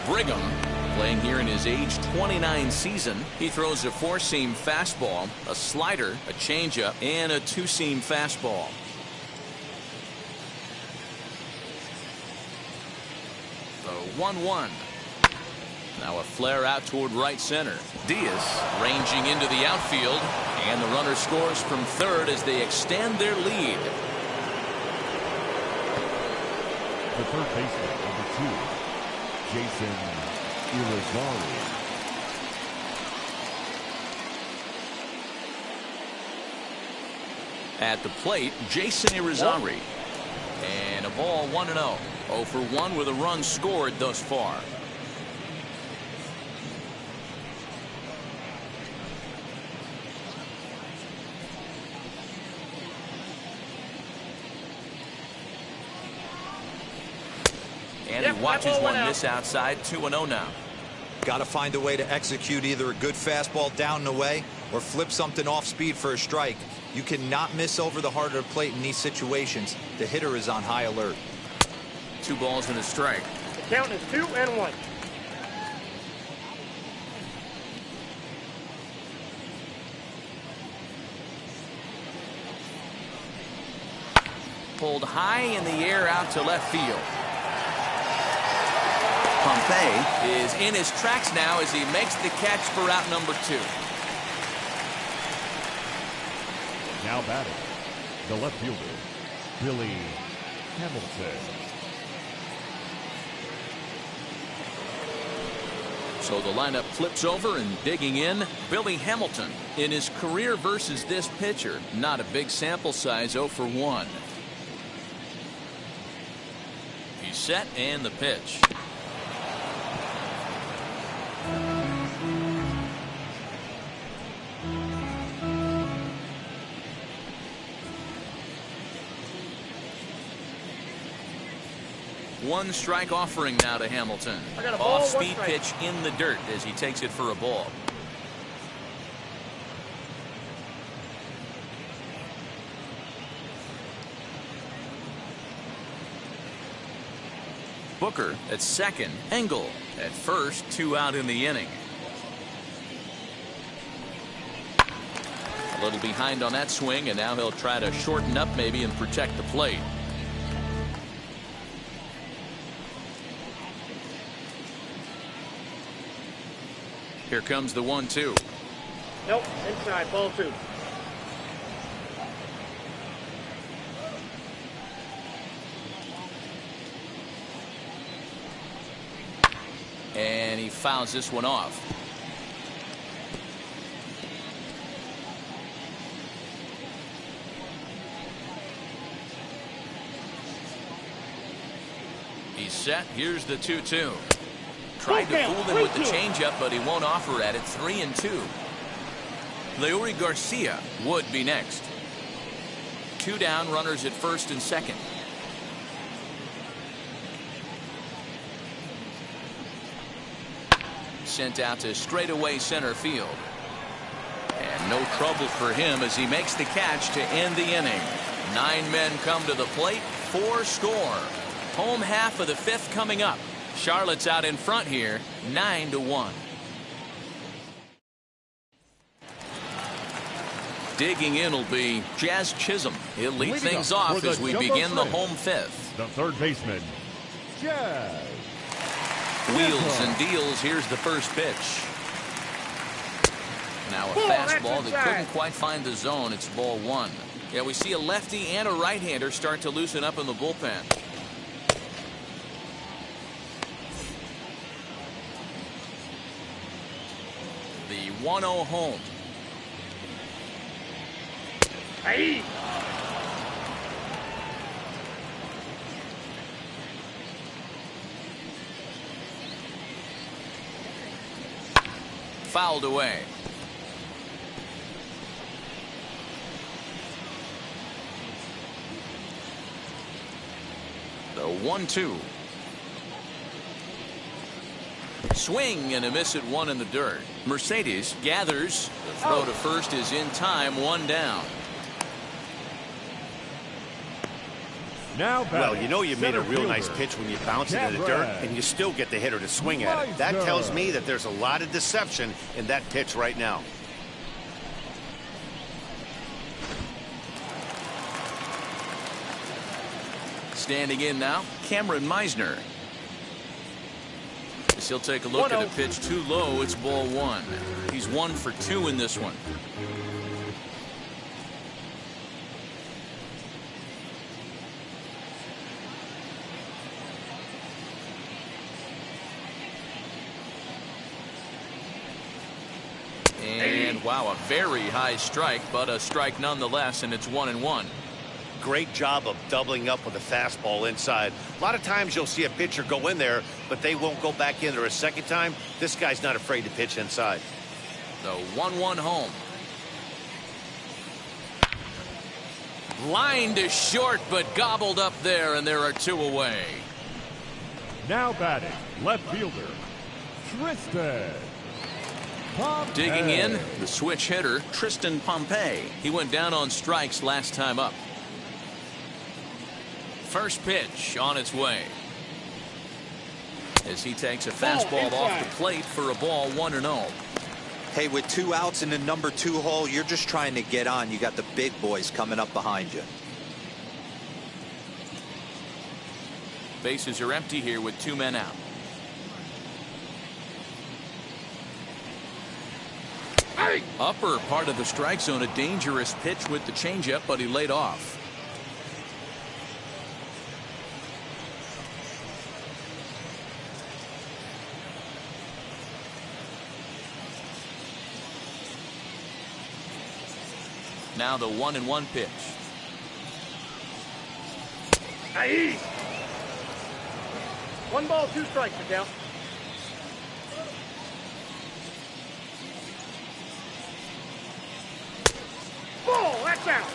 Brigham, playing here in his age 29 season. He throws a 4-seam fastball, a slider, a changeup, and a 2-seam fastball. The 1-1. Now a flare out toward right center. Diaz ranging into the outfield, and the runner scores from third as they extend their lead. The third baseman, number 2, Jason Irizarry. At the plate, Jason Irizarry. And a ball 1-0. 0 for 1 with a run scored thus far. And he watches one miss outside. 2-0 now. Got to find a way to execute either a good fastball down and away or flip something off speed for a strike. You cannot miss over the heart of the plate in these situations. The hitter is on high alert. 2 balls and a strike. The count is 2-1. Pulled high in the air out to left field. Pompey is in his tracks now as he makes the catch for out number 2. Now batting, the left fielder, Billy Hamilton. So the lineup flips over, and digging in, Billy Hamilton. In his career versus this pitcher, not a big sample size, 0 for 1. He's set, and the pitch. One strike offering now to Hamilton. Off-speed pitch in the dirt as he takes it for a ball. Booker at second. Engel at first. 2 out in the inning. A little behind on that swing, and now he'll try to shorten up maybe and protect the plate. Here comes the 1-2. Nope, inside, ball 2. And he fouls this one off. He's set. Here's the 2-2. Tried to fool him with the changeup, but he won't offer at it. 3-2. Leury Garcia would be next. 2 down, runners at first and second. Sent out to straightaway center field. And no trouble for him as he makes the catch to end the inning. 9 men come to the plate, 4 score. Home half of the 5th coming up. Charlotte's out in front here, 9-1. Digging in will be Jazz Chisholm. He'll lead things off as we begin the home 5th. The third baseman, Jazz. Wheels and deals. Here's the first pitch. Now a fastball that couldn't quite find the zone. It's ball 1. Yeah, we see a lefty and a right-hander start to loosen up in the bullpen. The 1-0 home. Hey. Fouled away. The 1-2. Swing and a miss at 1 in the dirt. Mercedes gathers. The throw to first is in time. 1 down. Now well, you know you made a real nice pitch when you bounce it in the dirt and you still get the hitter to swing at it. That tells me that there's a lot of deception in that pitch right now. Standing in now, Cameron Meisner. he'll take a look at a pitch too low. It's ball one. He's 1 for 2 in this one. And wow, a very high strike, but a strike nonetheless, and it's 1-1. Great job of doubling up with a fastball inside. A lot of times you'll see a pitcher go in there, but they won't go back in there a second time. This guy's not afraid to pitch inside. The 1-1 home. Line to short, but gobbled up there, and there are 2 away. Now batting, left fielder, Tristan Pompey. Digging in, the switch hitter, Tristan Pompey. He went down on strikes last time up. First pitch on its way. As he takes a fastball off the plate for a ball 1-0. Hey, with 2 outs in the number 2 hole, you're just trying to get on. You got the big boys coming up behind you. Bases are empty here with 2 men out. Upper part of the strike zone, a dangerous pitch with the changeup, but he laid off. Now the 1-1 pitch. Aye. 1 ball, 2 strikes, Miguel. Ball, that's out.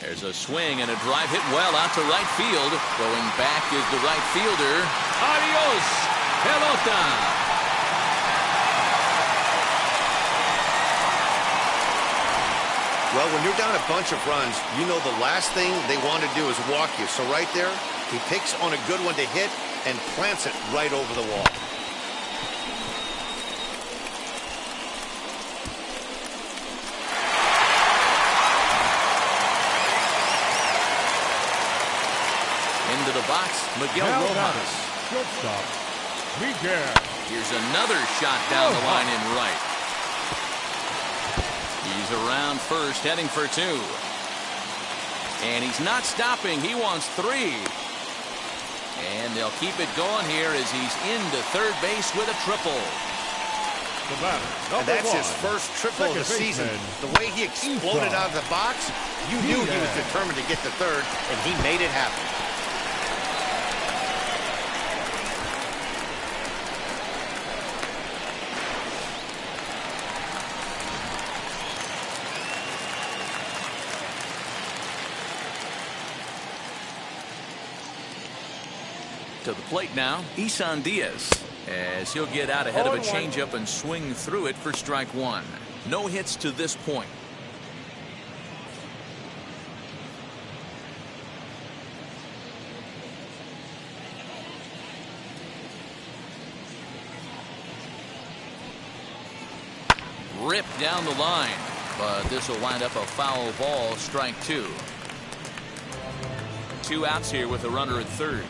There's a swing and a drive hit well out to right field. Going back is the right fielder. Adios, pelota. Well, when you're down a bunch of runs, you know the last thing they want to do is walk you. So right there, he picks on a good one to hit and plants it right over the wall. Into the box, Miguel Now Rojas. batting, shortstop, Miguel. Here's another shot down the line in right. He's around first, heading for 2. And he's not stopping. He wants 3. And they'll keep it going here as he's into third base with a triple. The batter, And number that's 1. his first triple of the season. The way he exploded out of the box, you knew he was determined to get to third, and he made it happen. To the plate now, Leywen Diaz, as he'll get out ahead of a changeup and swing through it for strike 1. No hits to this point. Ripped down the line, but this will wind up a foul ball, strike 2. 2 outs here with a runner at third.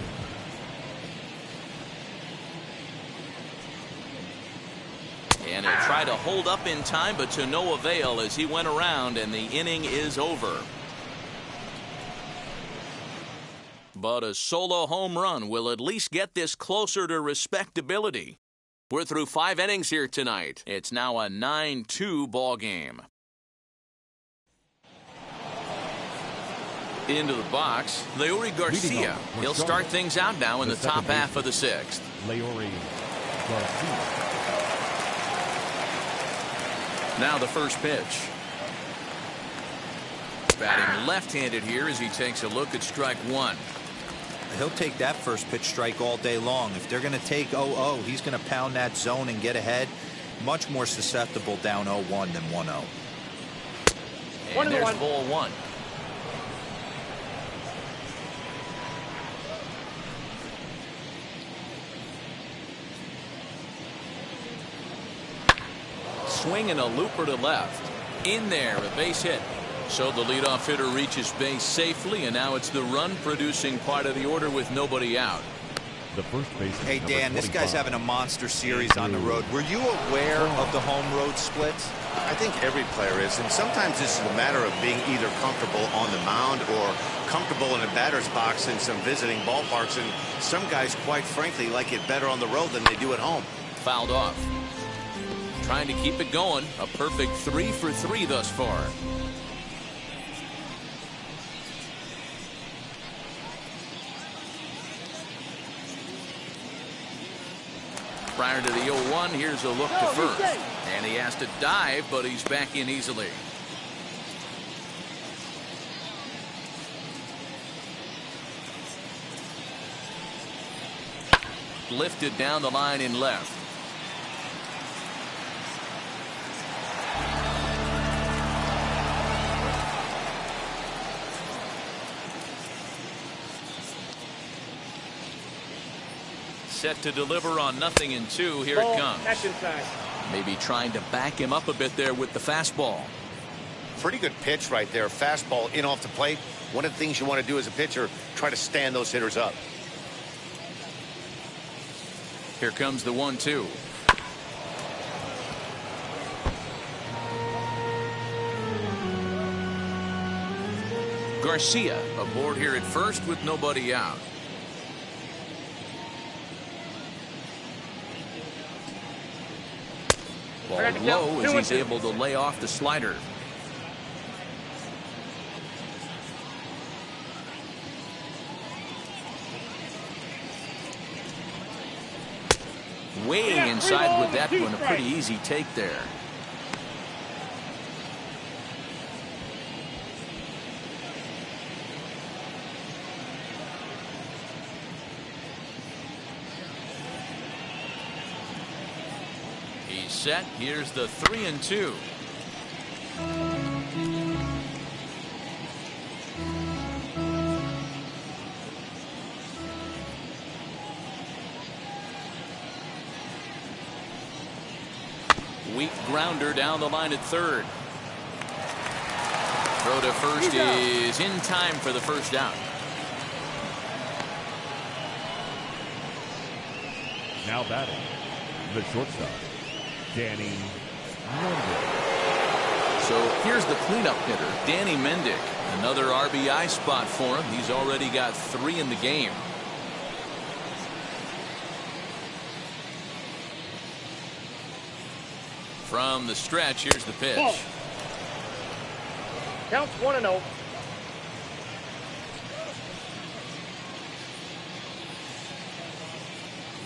And he'll try to hold up in time, but to no avail as he went around, and the inning is over. But a solo home run will at least get this closer to respectability. We're through 5 innings here tonight. It's now a 9-2 ball game. Into the box, Leury Garcia. He'll start things out now in the top half of the 6th. Leury Garcia. Now the first pitch. Batting left-handed here as he takes a look at strike 1. He'll take that first pitch strike all day long. If they're going to take 0-0, he's going to pound that zone and get ahead. Much more susceptible down 0-1 than 1-0. And there's ball 1. Swing and a looper to left. In there, a base hit. So the leadoff hitter reaches base safely, and now it's the run-producing part of the order with nobody out. The first baseman. Hey, Dan, this guy's having a monster series on the road. Were you aware of the home-road splits? I think every player is, and sometimes this is a matter of being either comfortable on the mound or comfortable in a batter's box in some visiting ballparks, and some guys, quite frankly, like it better on the road than they do at home. Fouled off. Trying to keep it going. A perfect 3 for 3 thus far. Prior to the 0-1, here's a look to first. And he has to dive, but he's back in easily. Lifted down the line in left. Set to deliver on 0-2. Here it comes. That's inside. Maybe trying to back him up a bit there with the fastball. Pretty good pitch right there. Fastball in off the plate. One of the things you want to do as a pitcher, try to stand those hitters up. Here comes the 1-2. Garcia aboard here at first with nobody out. Ball low as he's able to lay off the slider. Way inside with that one. A pretty easy take there. He's set. Here's the 3-2. Weak grounder down the line at third. Throw to first is in time for the first out. Now batting, the shortstop, Danny Mendick. So here's the cleanup hitter, Danny Mendick. Another RBI spot for him. He's already got 3 in the game. From the stretch, here's the pitch. Ball. Counts 1-0.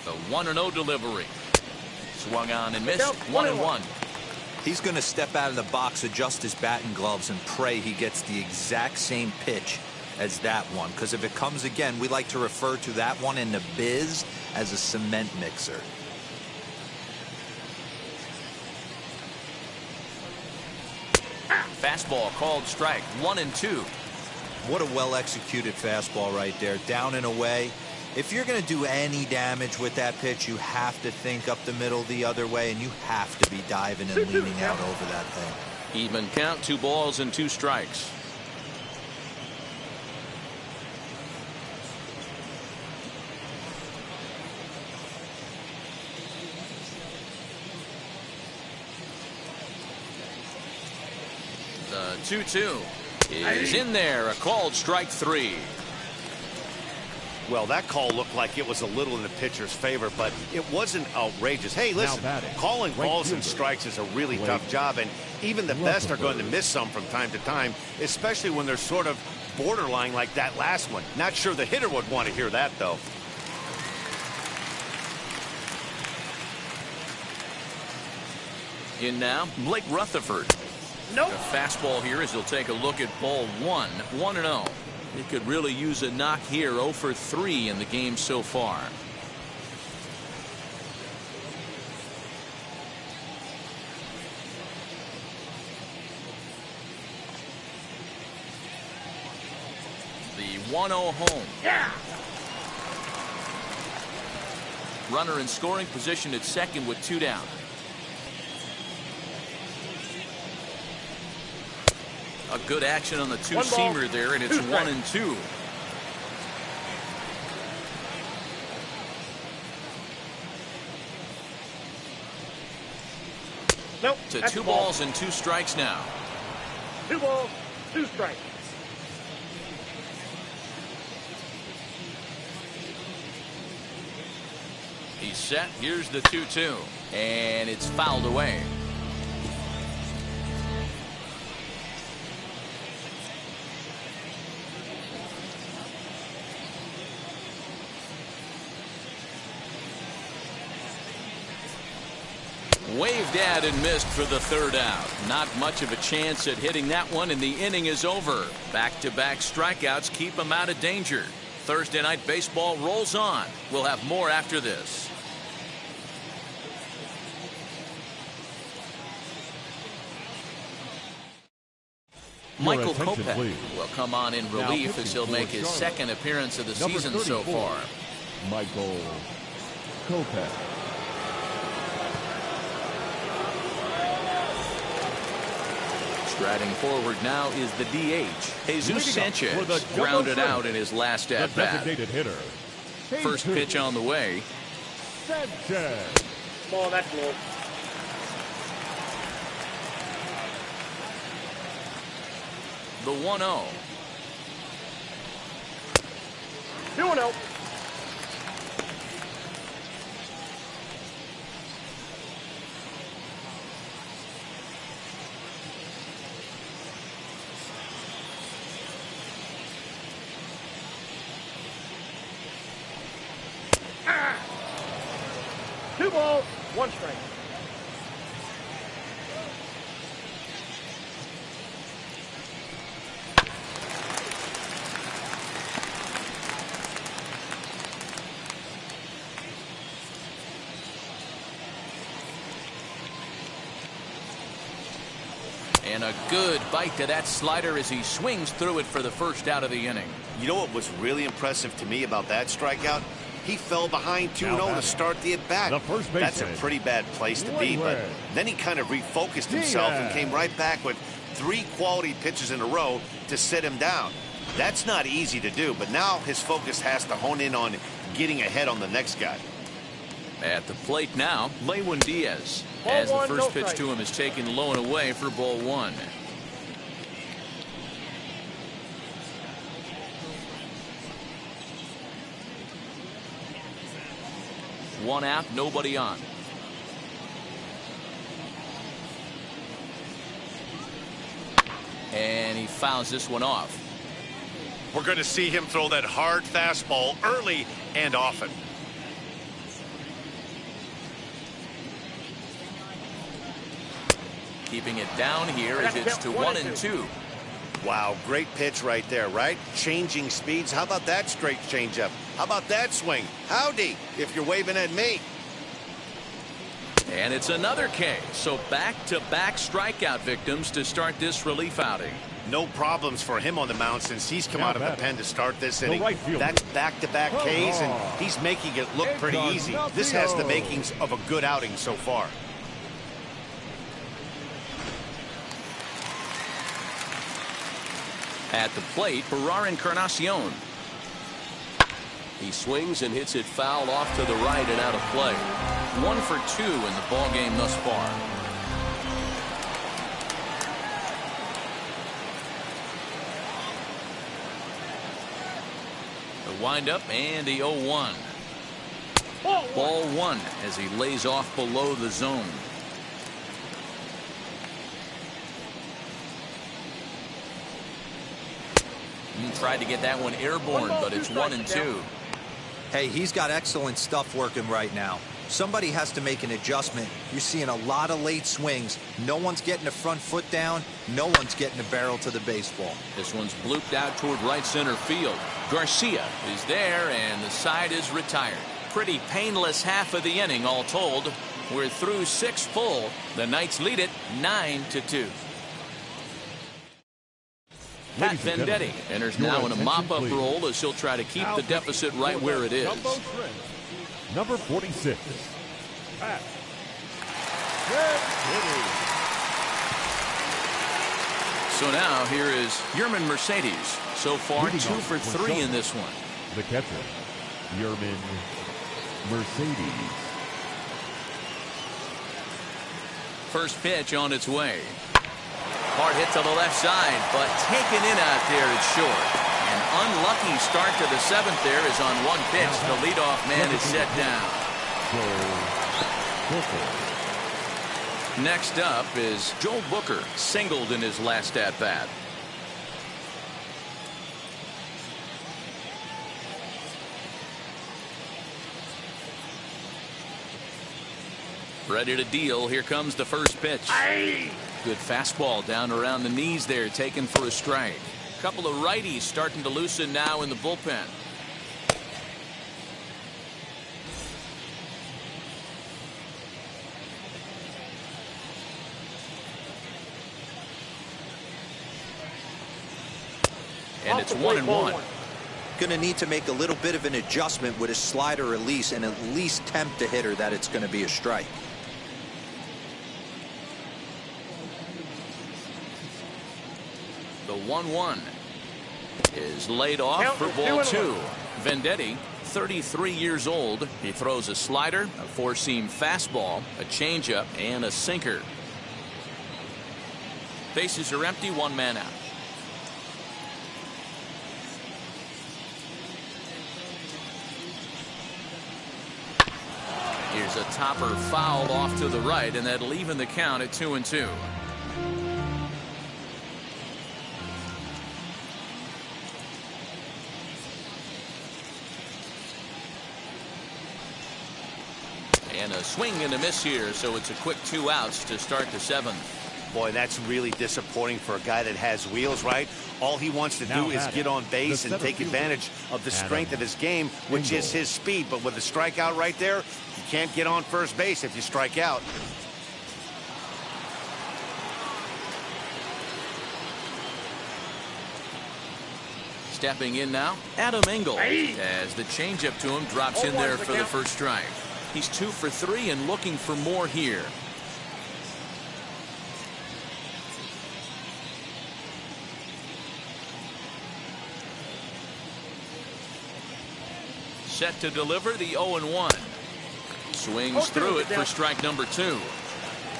The 1-0 delivery. Swung on and missed. 1-1. He's going to step out of the box, adjust his batting gloves, and pray he gets the exact same pitch as that one. Because if it comes again, we like to refer to that one in the biz as a cement mixer. Fastball called strike. 1-2. What a well-executed fastball right there. Down and away. If you're going to do any damage with that pitch, you have to think up the middle the other way, and you have to be diving and leaning out over that thing. Even count. 2 balls and 2 strikes. The 2-2 is in there. A called strike 3. Well, that call looked like it was a little in the pitcher's favor, but it wasn't outrageous. Hey, listen, calling balls and strikes is a really tough job, and even the best are going to miss some from time to time, especially when they're sort of borderline like that last one. Not sure the hitter would want to hear that, though. In now, Blake Rutherford. Nope. A fastball here as he'll take a look at ball 1. 1-0. He could really use a knock here. 0 for 3 in the game so far. The 1-0 home. Yeah. Runner in scoring position at second with 2 down. A good action on the two-seamer there, and it's 1-2. Nope. To that's 2 a ball. balls and 2 strikes now. 2 balls, 2 strikes. He's set. Here's the 2-2. And it's fouled away. Waved at and missed for the 3rd out. Not much of a chance at hitting that one, and the inning is over. Back-to-back strikeouts keep him out of danger. Thursday Night Baseball rolls on. We'll have more after this. Michael Kopech will come on in relief as he'll make his 2nd appearance of the season so far. Michael Kopech. Striding forward now is the DH. Jesus Sanchez grounded out in his last at-bat. Hitter. First pitch on the way. Sanchez. Ball, that's low. The 1-0. 2-0. Ah! 2 balls, 1 strike. And a good bite to that slider as he swings through it for the 1st out of the inning. You know what was really impressive to me about that strikeout? He fell behind 2-0 to start the at-bat. That's a pretty bad place to be, but then he kind of refocused himself and came right back with 3 quality pitches in a row to sit him down. That's not easy to do, but now his focus has to hone in on getting ahead on the next guy. At the plate now, Leywen Diaz, as the first pitch to him is taken low and away for ball 1. One out, nobody on. And he fouls this one off. We're going to see him throw that hard fastball early and often. Keeping it down here as it's to 1-2. Wow, great pitch right there, right? Changing speeds. How about that straight changeup? How about that swing? Howdy, if you're waving at me. And it's another K. So back-to-back strikeout victims to start this relief outing. No problems for him on the mound since he's come out of the pen to start this inning. right fielder. That's back-to-back Ks, and he's making it look pretty easy. This has the makings of a good outing so far. At the plate, Ferrar Encarnacion. He swings and hits it foul off to the right and out of play. 1 for 2 in the ball game thus far. The windup and the 0-1. Ball 1 as he lays off below the zone. Tried to get that one airborne, but it's 1-2. Hey, he's got excellent stuff working right now. Somebody has to make an adjustment. You're seeing a lot of late swings. No one's getting the front foot down. No one's getting the barrel to the baseball. This one's blooped out toward right center field. Garcia is there, and the side is retired. Pretty painless half of the inning, all told. We're through 6 full. The Knights lead it 9-2. Pat Venditti enters now in a mop-up role as he'll try to keep the deficit right where it is. Number 46. Pat Venditti. So now here is Yerman Mercedes. So far, 2 for 3 in this one. The catcher, Yerman Mercedes. First pitch on its way. Hard hit to the left side, but taken in out there, it's short. An unlucky start to the 7th there is on one pitch. The leadoff man is set down. Next up is Joel Booker, singled in his last at-bat. Ready to deal. Here comes the first pitch. Good fastball down around the knees there, taken for a strike. A couple of righties starting to loosen now in the bullpen. And it's 1-1. Going to need to make a little bit of an adjustment with his slider release and at least tempt the hitter that it's going to be a strike. The 1-1 is laid off for ball 2. Venditti, 33 years old. He throws a slider, a four-seam fastball, a changeup, and a sinker. Bases are empty, one man out. Here's a topper fouled off to the right, and that'll even the count at 2-2. And a swing and a miss here, so it's a quick 2 outs to start the 7th. Boy, that's really disappointing for a guy that has wheels, right? All he wants to do is get on base and take advantage of the strength of his game, which is his speed. But with a strikeout right there, you can't get on first base if you strike out. Stepping in now, Adam Engel, as the changeup to him drops in there for the first strike. He's 2 for 3 and looking for more here. Set to deliver the 0-1. Swings through it for strike number 2.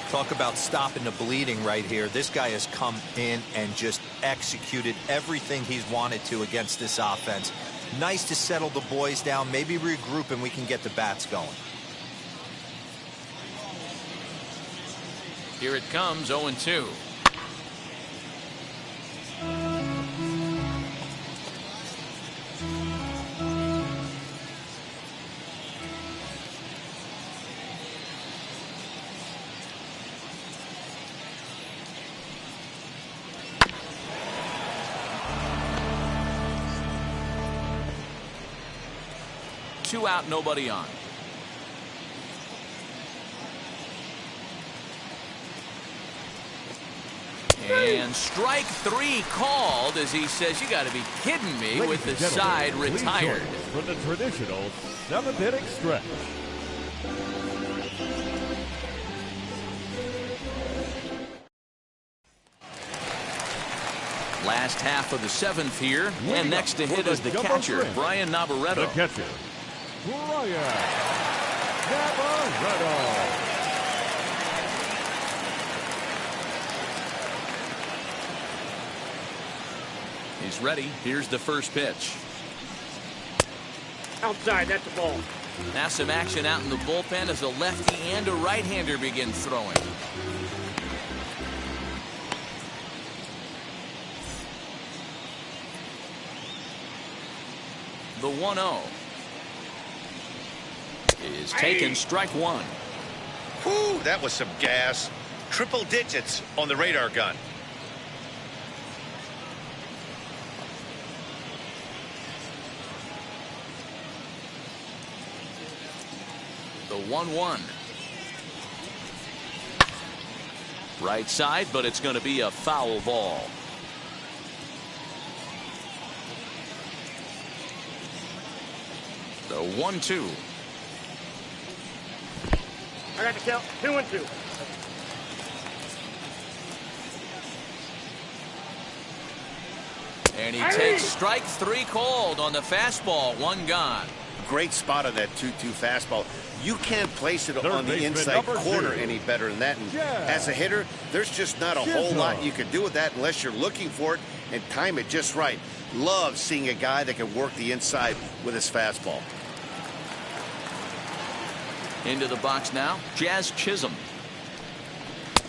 Talk about stopping the bleeding right here. This guy has come in and just executed everything he's wanted to against this offense. Nice to settle the boys down, maybe regroup, and we can get the bats going. Here it comes, 0-2. Two out, nobody on. And strike 3 called as he says, you got to be kidding me, with the side retired. From the traditional 7th inning stretch. Last half of the 7th here, and next to hit is the catcher, Brian Navarreto. The catcher, Brian Navarreto. He's ready. Here's the first pitch. Outside, that's a ball. Now some action out in the bullpen as a lefty and a right-hander begin throwing. The 1-0 is taken, strike 1. Whew, that was some gas. Triple digits on the radar gun. The 1-1. Right side, but it's going to be a foul ball. The 1-2. I got the count. 2-2. And he takes strike 3 called on the fastball. 1 gone. Great spot on that 2-2 fastball. You can't place it on the inside corner any better than that. And as a hitter, there's just not a whole lot you can do with that unless you're looking for it and time it just right. Love seeing a guy that can work the inside with his fastball. Into the box now, Jazz Chisholm.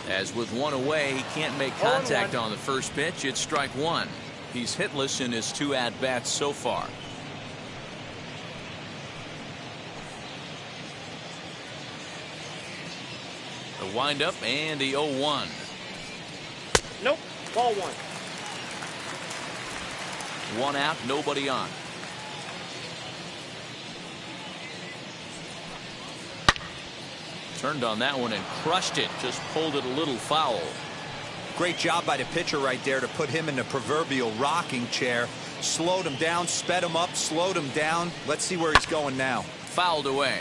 As with 1 away, he can't make contact on the first pitch. It's strike 1. He's hitless in his 2 at-bats so far. The windup and the 0-1. Nope. Ball 1. 1 out, nobody on. Turned on that one and crushed it. Just pulled it a little foul. Great job by the pitcher right there to put him in the proverbial rocking chair. Slowed him down, sped him up, slowed him down. Let's see where he's going now. Fouled away.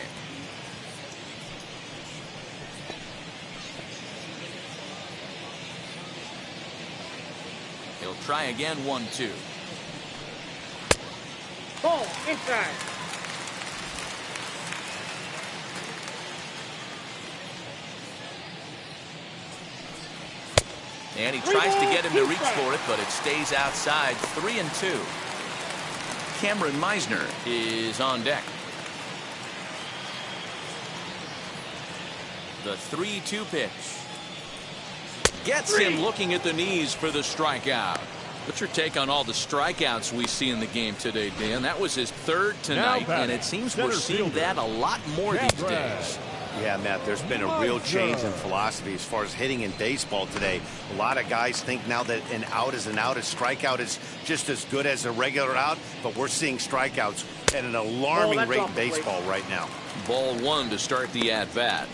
He'll try again. 1-2. Ball inside. And he tries to get him to reach for it, but it stays outside. 3-2. Cameron Meisner is on deck. The 3-2 pitch. Gets him looking at the knees for the strikeout. What's your take on all the strikeouts we see in the game today, Dan? That was his 3rd tonight, and it seems we're seeing that a lot more these days. Yeah, Matt, there's been a real change in philosophy as far as hitting in baseball today. A lot of guys think now that an out is an out. A strikeout is just as good as a regular out, but we're seeing strikeouts at an alarming rate in baseball right now. Ball 1 to start the at-bat.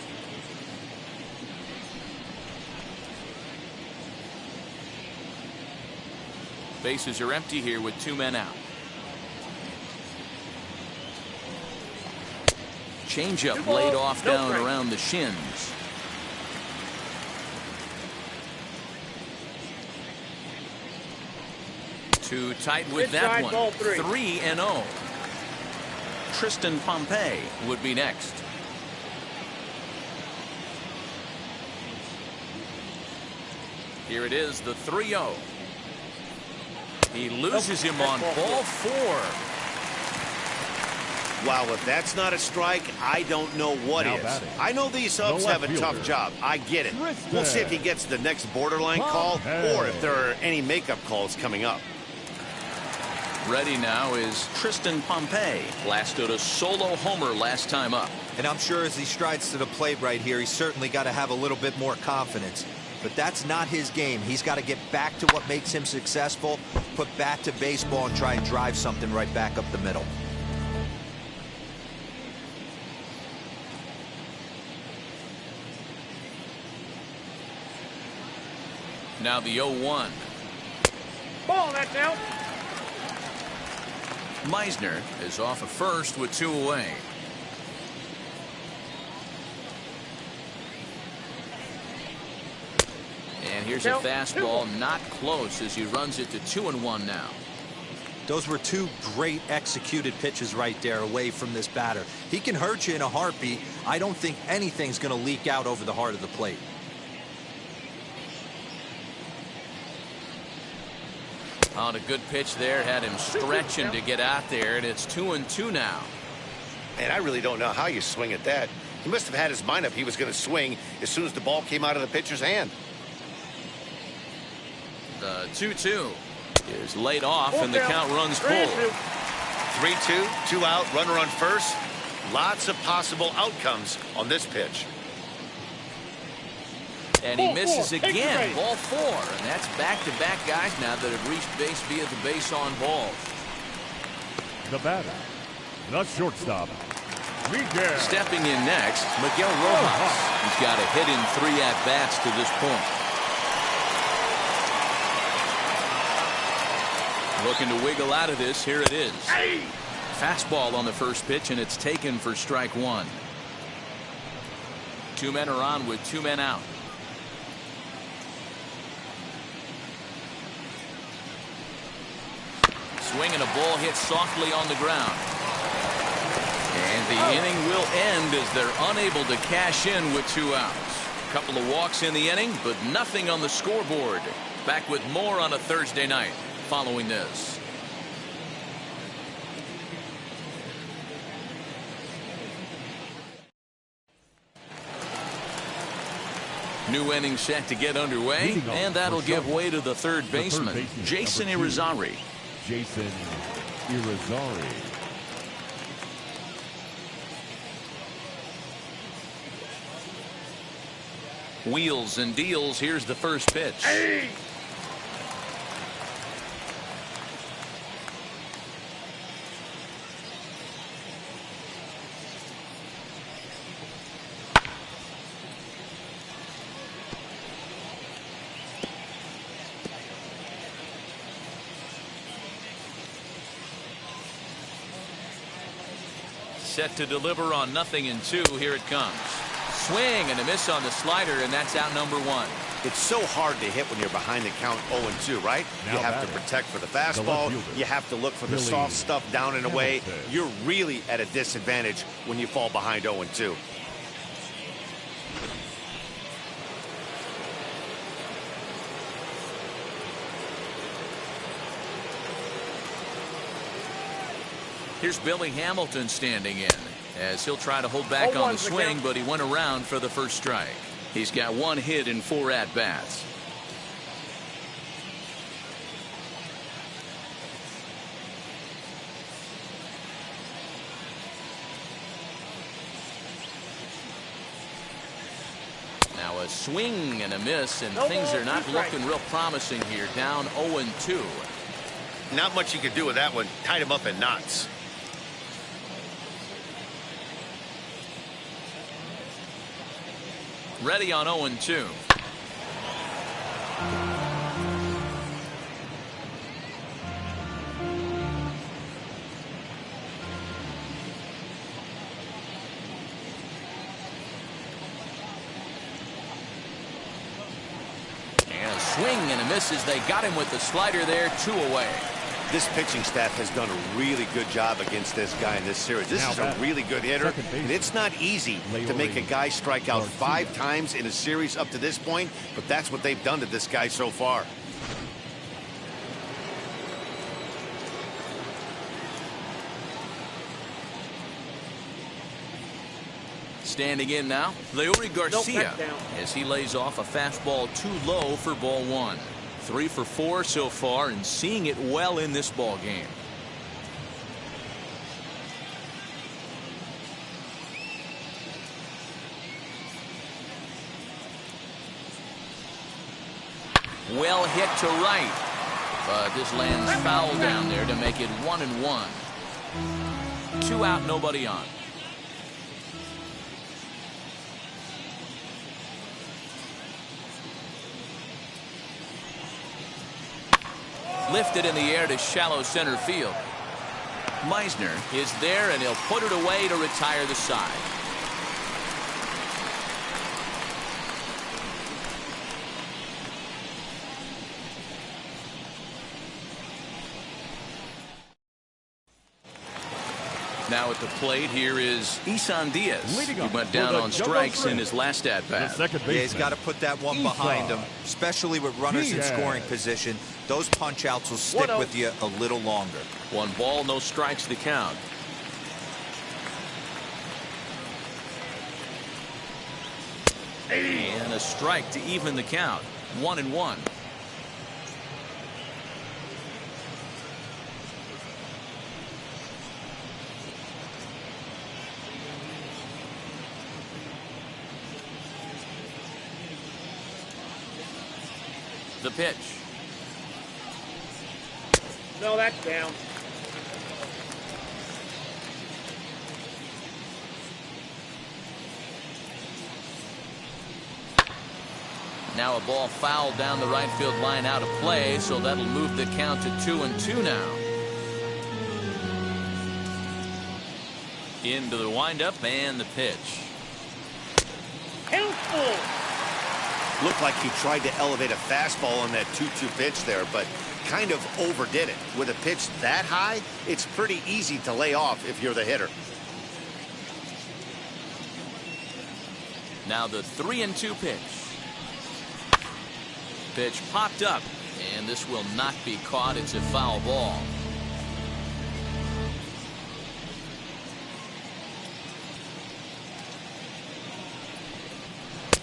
Bases are empty here with 2 men out. Changeup laid off down around the shins. Too tight with that one. 3-0. Tristan Pompey would be next. Here it is, the 3-0. He loses him on ball 4. Wow, if that's not a strike, I don't know what is. I know these subs have a tough job. I get it. We'll see if he gets the next borderline call or if there are any makeup calls coming up. Ready now is Tristan Pompey. Blasted a solo homer last time up. And I'm sure as he strides to the plate right here, he's certainly got to have a little bit more confidence. But that's not his game. He's got to get back to what makes him successful, put bat to baseball, and try and drive something right back up the middle. Now the 0-1. Ball, that's out. Meisner is off of first with 2 away. And here's a fastball not close as he runs it to 2-1 now. Those were 2 great executed pitches right there away from this batter. He can hurt you in a heartbeat. I don't think anything's going to leak out over the heart of the plate. On a good pitch there, had him stretching to get out there, and it's 2-2 now. And I really don't know how you swing at that. He must have had his mind up he was going to swing as soon as the ball came out of the pitcher's hand. The 2-2 is laid off, and the count runs full. 3-2, 2 out, runner on first. Lots of possible outcomes on this pitch. And he misses again. Ball 4. And that's back-to-back guys now that have reached base via the base on balls. The batter, the shortstop, Miguel. Stepping in next, Miguel Rojas. He's got a hit in 3 at-bats to this point. Looking to wiggle out of this. Here it is. Fastball on the first pitch, and it's taken for strike 1. 2 men are on with 2 men out. swing and a ball hit softly on the ground. And the inning will end as they're unable to cash in with 2 outs. A couple of walks in the inning, but nothing on the scoreboard. Back with more on a Thursday night following this. New inning set to get underway, and that'll give way to the third baseman, Jason Irizarry. Jason Irizarry. Wheels and deals. Here's the first pitch. Hey! Set to deliver on 0-2. Here it comes. Swing and a miss on the slider, and that's out number 1. It's so hard to hit when you're behind the count 0-2, right? Now you have batter, to protect for the fastball. You have to look for the soft stuff down and away. You're really at a disadvantage when you fall behind 0-2. Here's Billy Hamilton standing in as he'll try to hold back on the swing, but he went around for the first strike. He's got 1 hit in 4 at-bats. Now a swing and a miss, and things are not looking real promising here. Down 0-2. Not much you can do with that one. Tied him up in knots. Ready on 0-2. And a swing and a miss as they got him with the slider there. 2 away. This pitching staff has done a really good job against this guy in this series. This is a really good hitter, and it's not easy to make a guy strike out 5 times in a series up to this point, but that's what they've done to this guy so far. Standing in now, Leury Garcia, as he lays off a fastball too low for ball 1. 3 for 4 so far, and seeing it well in this ball game. Well hit to right, but this lands foul down there to make it 1-1. 2 out, nobody on. Lifted in the air to shallow center field. Meisner is there, and he'll put it away to retire the side. Now at the plate, here is Leywen Diaz. He went down on strikes in his last at-bat. Yeah, he's got to put that one behind him, especially with runners in scoring position. Those punch-outs will stick with you a little longer. 1 ball, no strikes to count. And a strike to even the count. 1-1. The pitch. No, that's down. Now a ball fouled down the right field line out of play, so that'll move the count to 2-2 now. Into the windup and the pitch. Count full. Looked like he tried to elevate a fastball on that 2-2 pitch there, but kind of overdid it. With a pitch that high, it's pretty easy to lay off if you're the hitter. Now the 3-2 pitch. Pitch popped up, and this will not be caught. It's a foul ball.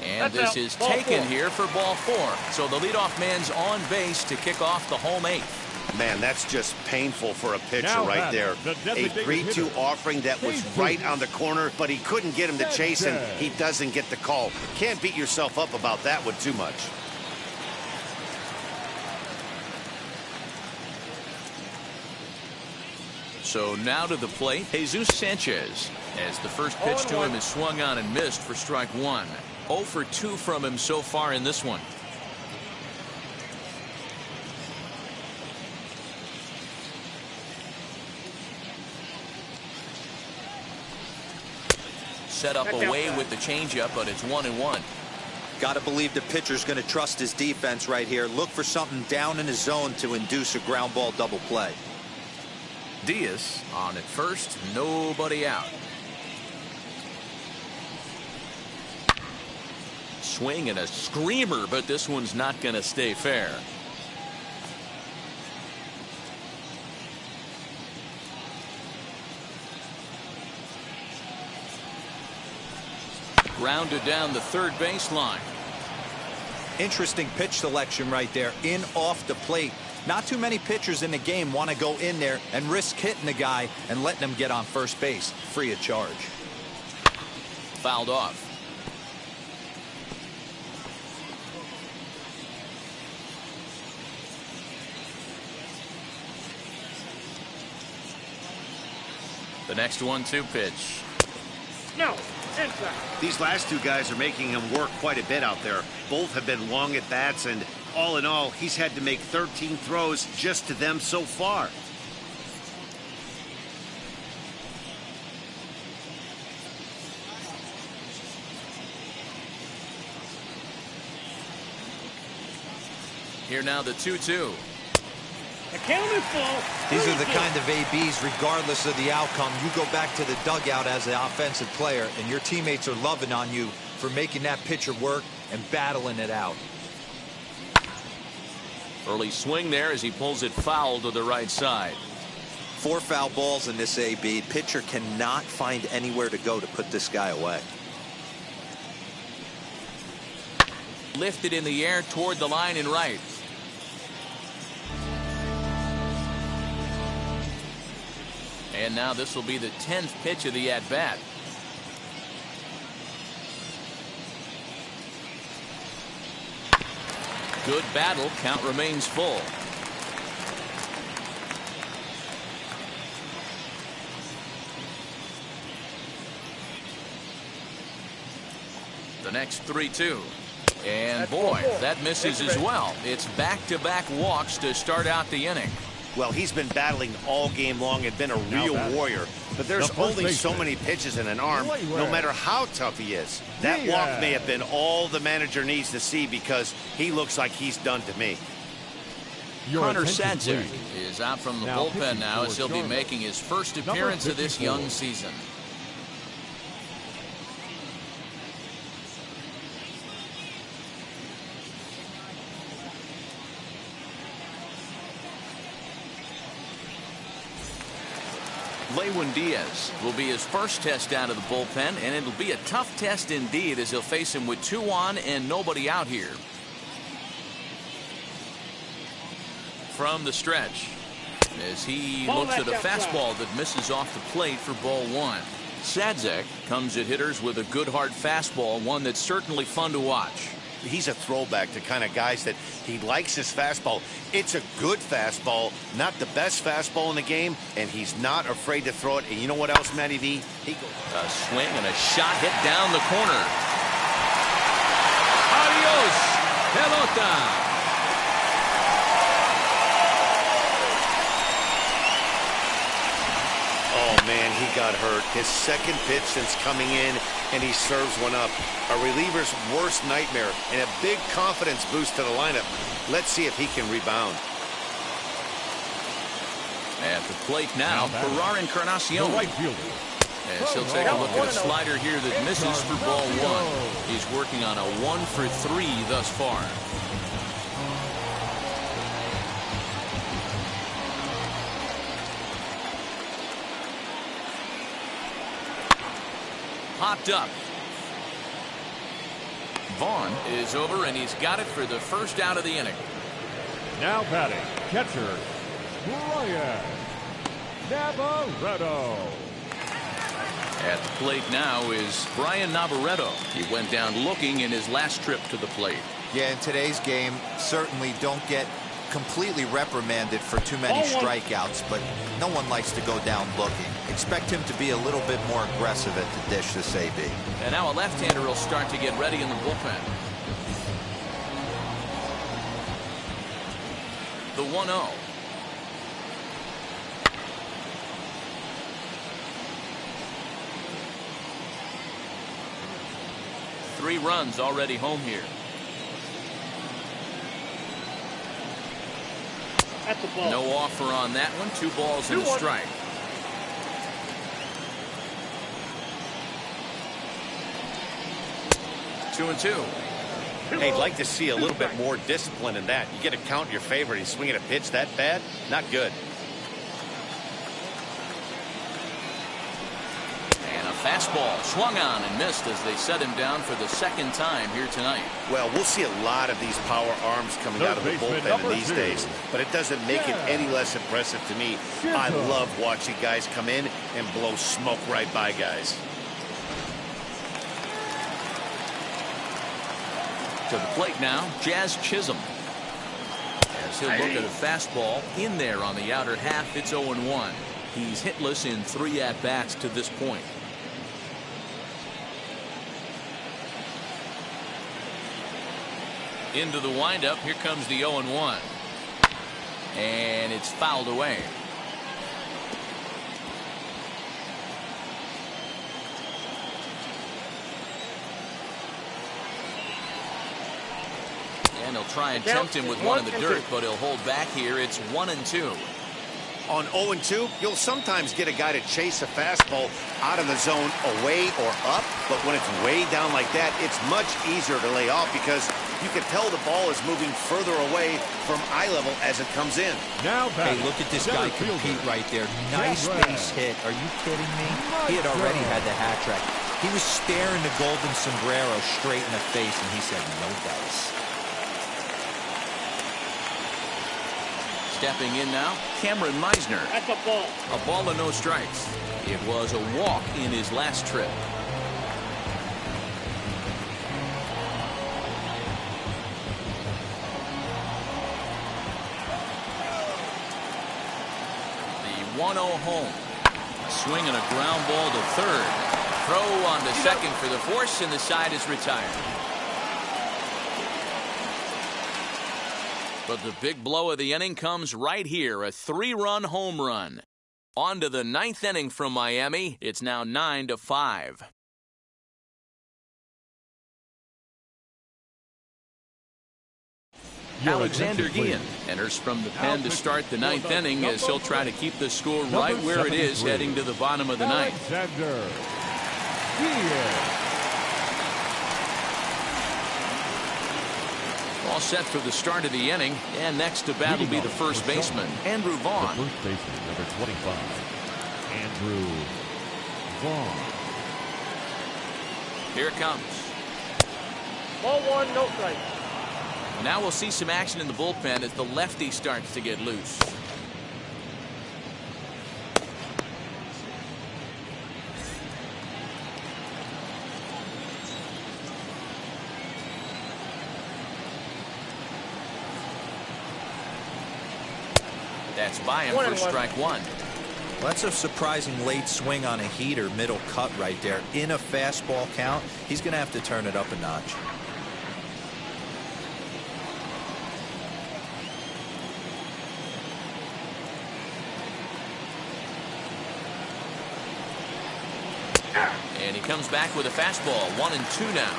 And this is taken here for ball 4. So the leadoff man's on base to kick off the home 8th. Man, that's just painful for a pitcher Now right there. the A designated 3-2 hitter, offering that was right on the corner, but he couldn't get him to chase, and he doesn't get the call. Can't beat yourself up about that one too much. So now to the plate, Jesus Sanchez, as the first pitch to him is swung on and missed for strike 1. 0 for 2 from him so far in this one. Set up away with the changeup, but it's 1-1. Got to believe the pitcher's going to trust his defense right here. Look for something down in his zone to induce a ground ball double play. Diaz on at first, nobody out. Swing and a screamer, but this one's not going to stay fair. Grounded down the third baseline. Interesting pitch selection right there. In off the plate. Not too many pitchers in the game want to go in there and risk hitting the guy and letting him get on first base free of charge. Fouled off. The next 1-2 pitch. No. Inside. These last two guys are making him work quite a bit out there. Both have been long at bats, and all in all, he's had to make 13 throws just to them so far. Here now the 2-2. The count is full. These are the kind of ABs, regardless of the outcome. You go back to the dugout as an offensive player, and your teammates are loving on you for making that pitcher work and battling it out. Early swing there as he pulls it foul to the right side. 4 foul balls in this AB. Pitcher cannot find anywhere to go to put this guy away. Lifted in the air toward the line and right. And now this will be the 10th pitch of the at-bat. Good battle. Count remains full. The next 3-2. And boy, that misses as well. It's back-to-back walks to start out the inning. Well, he's been battling all game long and been a real warrior. But there's only so many pitches in an arm, no matter how tough he is. That walk may have been all the manager needs to see, because he looks like he's done to me. Hunter Sadzik is out from the bullpen now, as he'll be making his first appearance of this young season. Leywen Diaz will be his first test out of the bullpen, and it'll be a tough test indeed, as he'll face him with 2 on and nobody out here. From the stretch, as he looks at a fastball that misses off the plate for ball 1. Sadzik comes at hitters with a good hard fastball, one that's certainly fun to watch. He's a throwback to kind of guys that he likes his fastball. It's a good fastball, not the best fastball in the game, and he's not afraid to throw it. And you know what else, Matty V? He goes. A swing and a shot hit down the corner. Adios, pelota. Oh, man, he got hurt. His second pitch since coming in, and he serves one up. A reliever's worst nightmare and a big confidence boost to the lineup. Let's see if he can rebound. At the plate now, Ferrar Encarnacion. Right fielder. As he'll take a look at a slider here that misses for ball one. He's working on a 1-for-3 thus far. Popped up. Vaughn is over, and he's got it for the first out of the inning. Now batting, catcher, Brian Navarreto. At the plate now is Brian Navarreto. He went down looking in his last trip to the plate. Yeah, in today's game, certainly don't get completely reprimanded for too many strikeouts, but no one likes to go down looking. Expect him to be a little bit more aggressive at the dish this AB. And now a left-hander will start to get ready in the bullpen. The 1-0. Three runs already home here. That's a ball. No offer on that one. 2 balls and a strike. Two and two. Hey, I'd like to see a little bit more discipline in that. You get a count in your favor, and he's swinging a pitch that bad? Not good. And a fastball swung on and missed as they set him down for the second time here tonight. Well, we'll see a lot of these power arms coming out of the bullpen in these days, but it doesn't make it any less impressive to me. I love watching guys come in and blow smoke right by guys. To the plate now, Jazz Chisholm. As he'll look at a fastball in there on the outer half, it's 0-1. He's hitless in 3 at-bats to this point. Into the windup, here comes the 0-1. And it's fouled away. And he'll try and tempt him with one in the dirt, but he'll hold back here. It's 1-2. On 0-2, you'll sometimes get a guy to chase a fastball out of the zone away or up, but when it's way down like that, it's much easier to lay off because you can tell the ball is moving further away from eye level as it comes in. Now, hey, look at this guy compete right there. Nice base hit. Are you kidding me? He had already had the hat trick. He was staring the golden sombrero straight in the face, and he said, no dice. Stepping in now, Cameron Meisner. That's a ball. A ball and no strikes. It was a walk in his last trip. The 1-0 home. A swing and a ground ball to third. Throw on to second for the force, and the side is retired. But the big blow of the inning comes right here, a 3-run home run. On to the 9th inning from Miami. It's now 9-5. Alexander Guillen enters from the pen to start the 9th inning as he'll try to keep the score right where it is heading to the bottom of the 9th. Alexander Guillen. All set for the start of the inning, and next to bat will be the first baseman, Andrew Vaughn. The first baseman, number 25, Andrew Vaughn. Here it comes. Ball 1, no strike. Now we'll see some action in the bullpen as the lefty starts to get loose. That's by him for strike one. Well, that's a surprising late swing on a heater, middle cut right there. In a fastball count, he's going to have to turn it up a notch. And he comes back with a fastball. 1-2 now.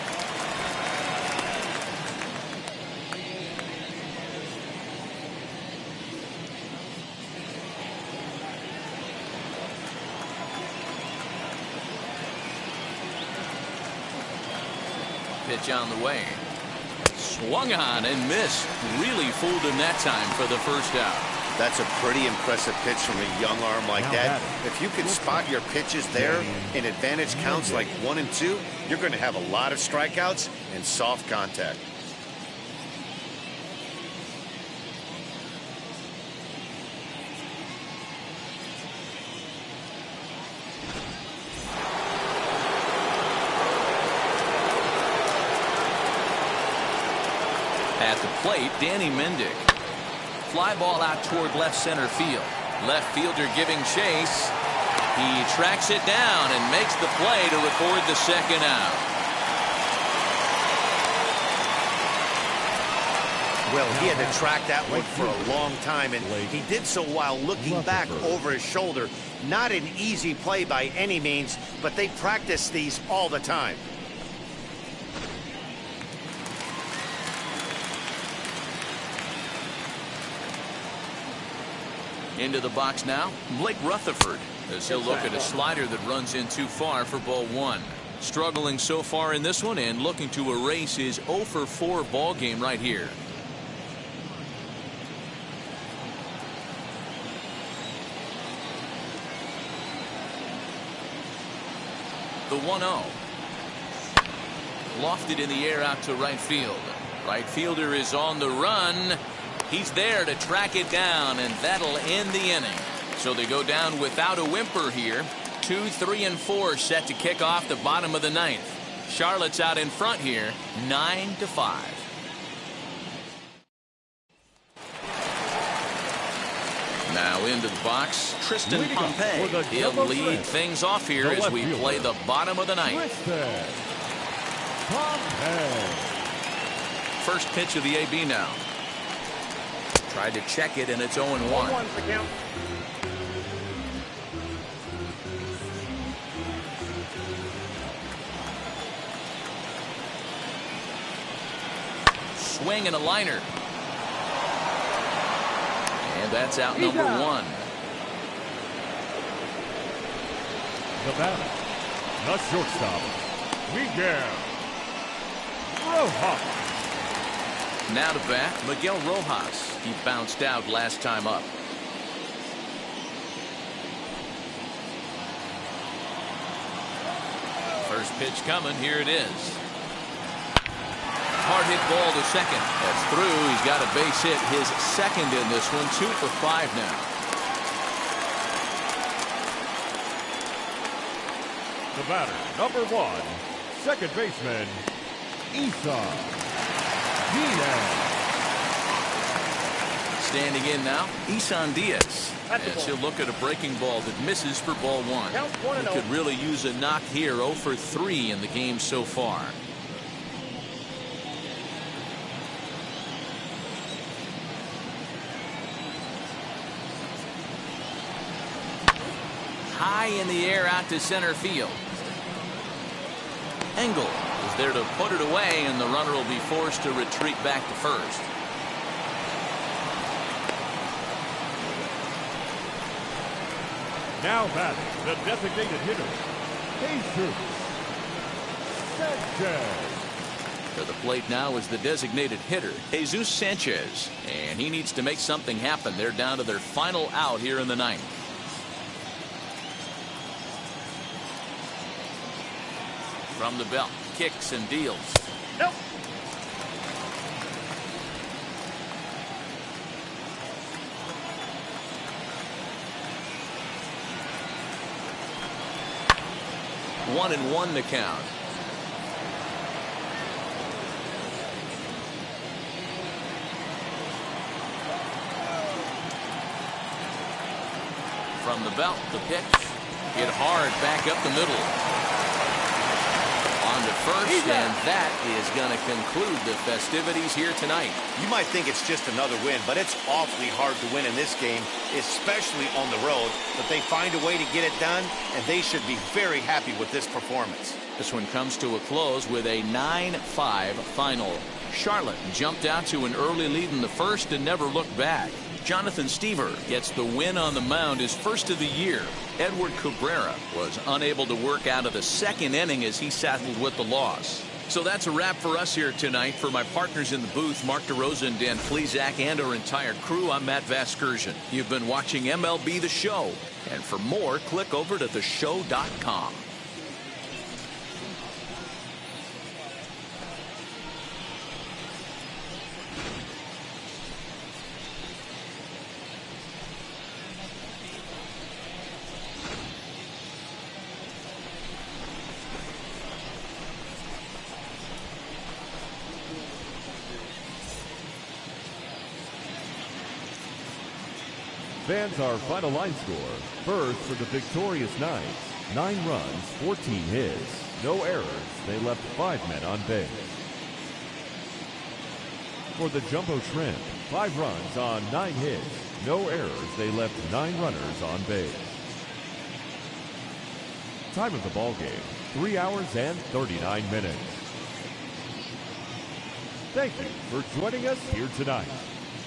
Pitch on the way. Swung on and missed. Really fooled him that time for the first out. That's a pretty impressive pitch from a young arm like that. If you can spot your pitches there in advantage counts like 1 and 2, you're going to have a lot of strikeouts and soft contact. At the plate, Danny Mendick. Fly ball out toward left center field. Left fielder giving chase. He tracks it down and makes the play to record the second out. Well, he had to track that one for a long time, and he did so while looking back over his shoulder. Not an easy play by any means, but they practice these all the time. Into the box now, Blake Rutherford, as he'll look at a slider that runs in too far for ball 1. Struggling so far in this one and looking to erase his 0 for 4 ball game right here. The 1-0. Lofted in the air out to right field. Right fielder is on the run. He's there to track it down, and that'll end the inning. So they go down without a whimper here. 2, 3, and 4 set to kick off the bottom of the 9th. Charlotte's out in front here, 9-5. Now into the box, Tristan Pompey. He'll lead things off here as we play the bottom of the 9th. First pitch of the AB now. Tried to check it, and it's 0-1. Swing and a liner. And that's out number 1. The batter, the shortstop, Miguel Rojas. Now to bat, Miguel Rojas. He bounced out last time up. First pitch coming. Here it is. Hard hit ball to second. That's through. He's got a base hit. His second in this one. 2 for 5 now. The batter, number 1, second baseman, Diaz. Standing in now, Diaz. As he'll look at a breaking ball that misses for ball 1. He could really use a knock here. 0 for 3 in the game so far. High in the air out to center field. Engel is there to put it away, and the runner will be forced to retreat back to first. Now batting, the designated hitter, Jesus Sanchez. To the plate now is the designated hitter, Jesus Sanchez. And he needs to make something happen. They're down to their final out here in the 9th. From the belt, kicks and deals. Nope. One and one to count. From the belt, the pitch. Hit hard back up the middle. On to at first, and that is going to conclude the festivities here tonight. You might think it's just another win, but it's awfully hard to win in this game, especially on the road. But they find a way to get it done, and they should be very happy with this performance. This one comes to a close with a 9-5 final. Charlotte jumped out to an early lead in the first and never looked back. Jonathan Stever gets the win on the mound, his first of the year. Edward Cabrera was unable to work out of the second inning as he settled with the loss. So that's a wrap for us here tonight. For my partners in the booth, Mark DeRosa and Dan Plesac, and our entire crew, I'm Matt Vasgersian. You've been watching MLB The Show. And for more, click over to theshow.com. Fans, our final line score. First for the victorious Knights, 9 runs, 14 hits, no errors. They left 5 men on base. For the Jumbo Shrimp, 5 runs on 9 hits, no errors. They left 9 runners on base. Time of the ball game, 3 hours and 39 minutes. Thank you for joining us here tonight.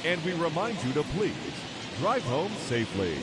And we remind you to please drive home safely.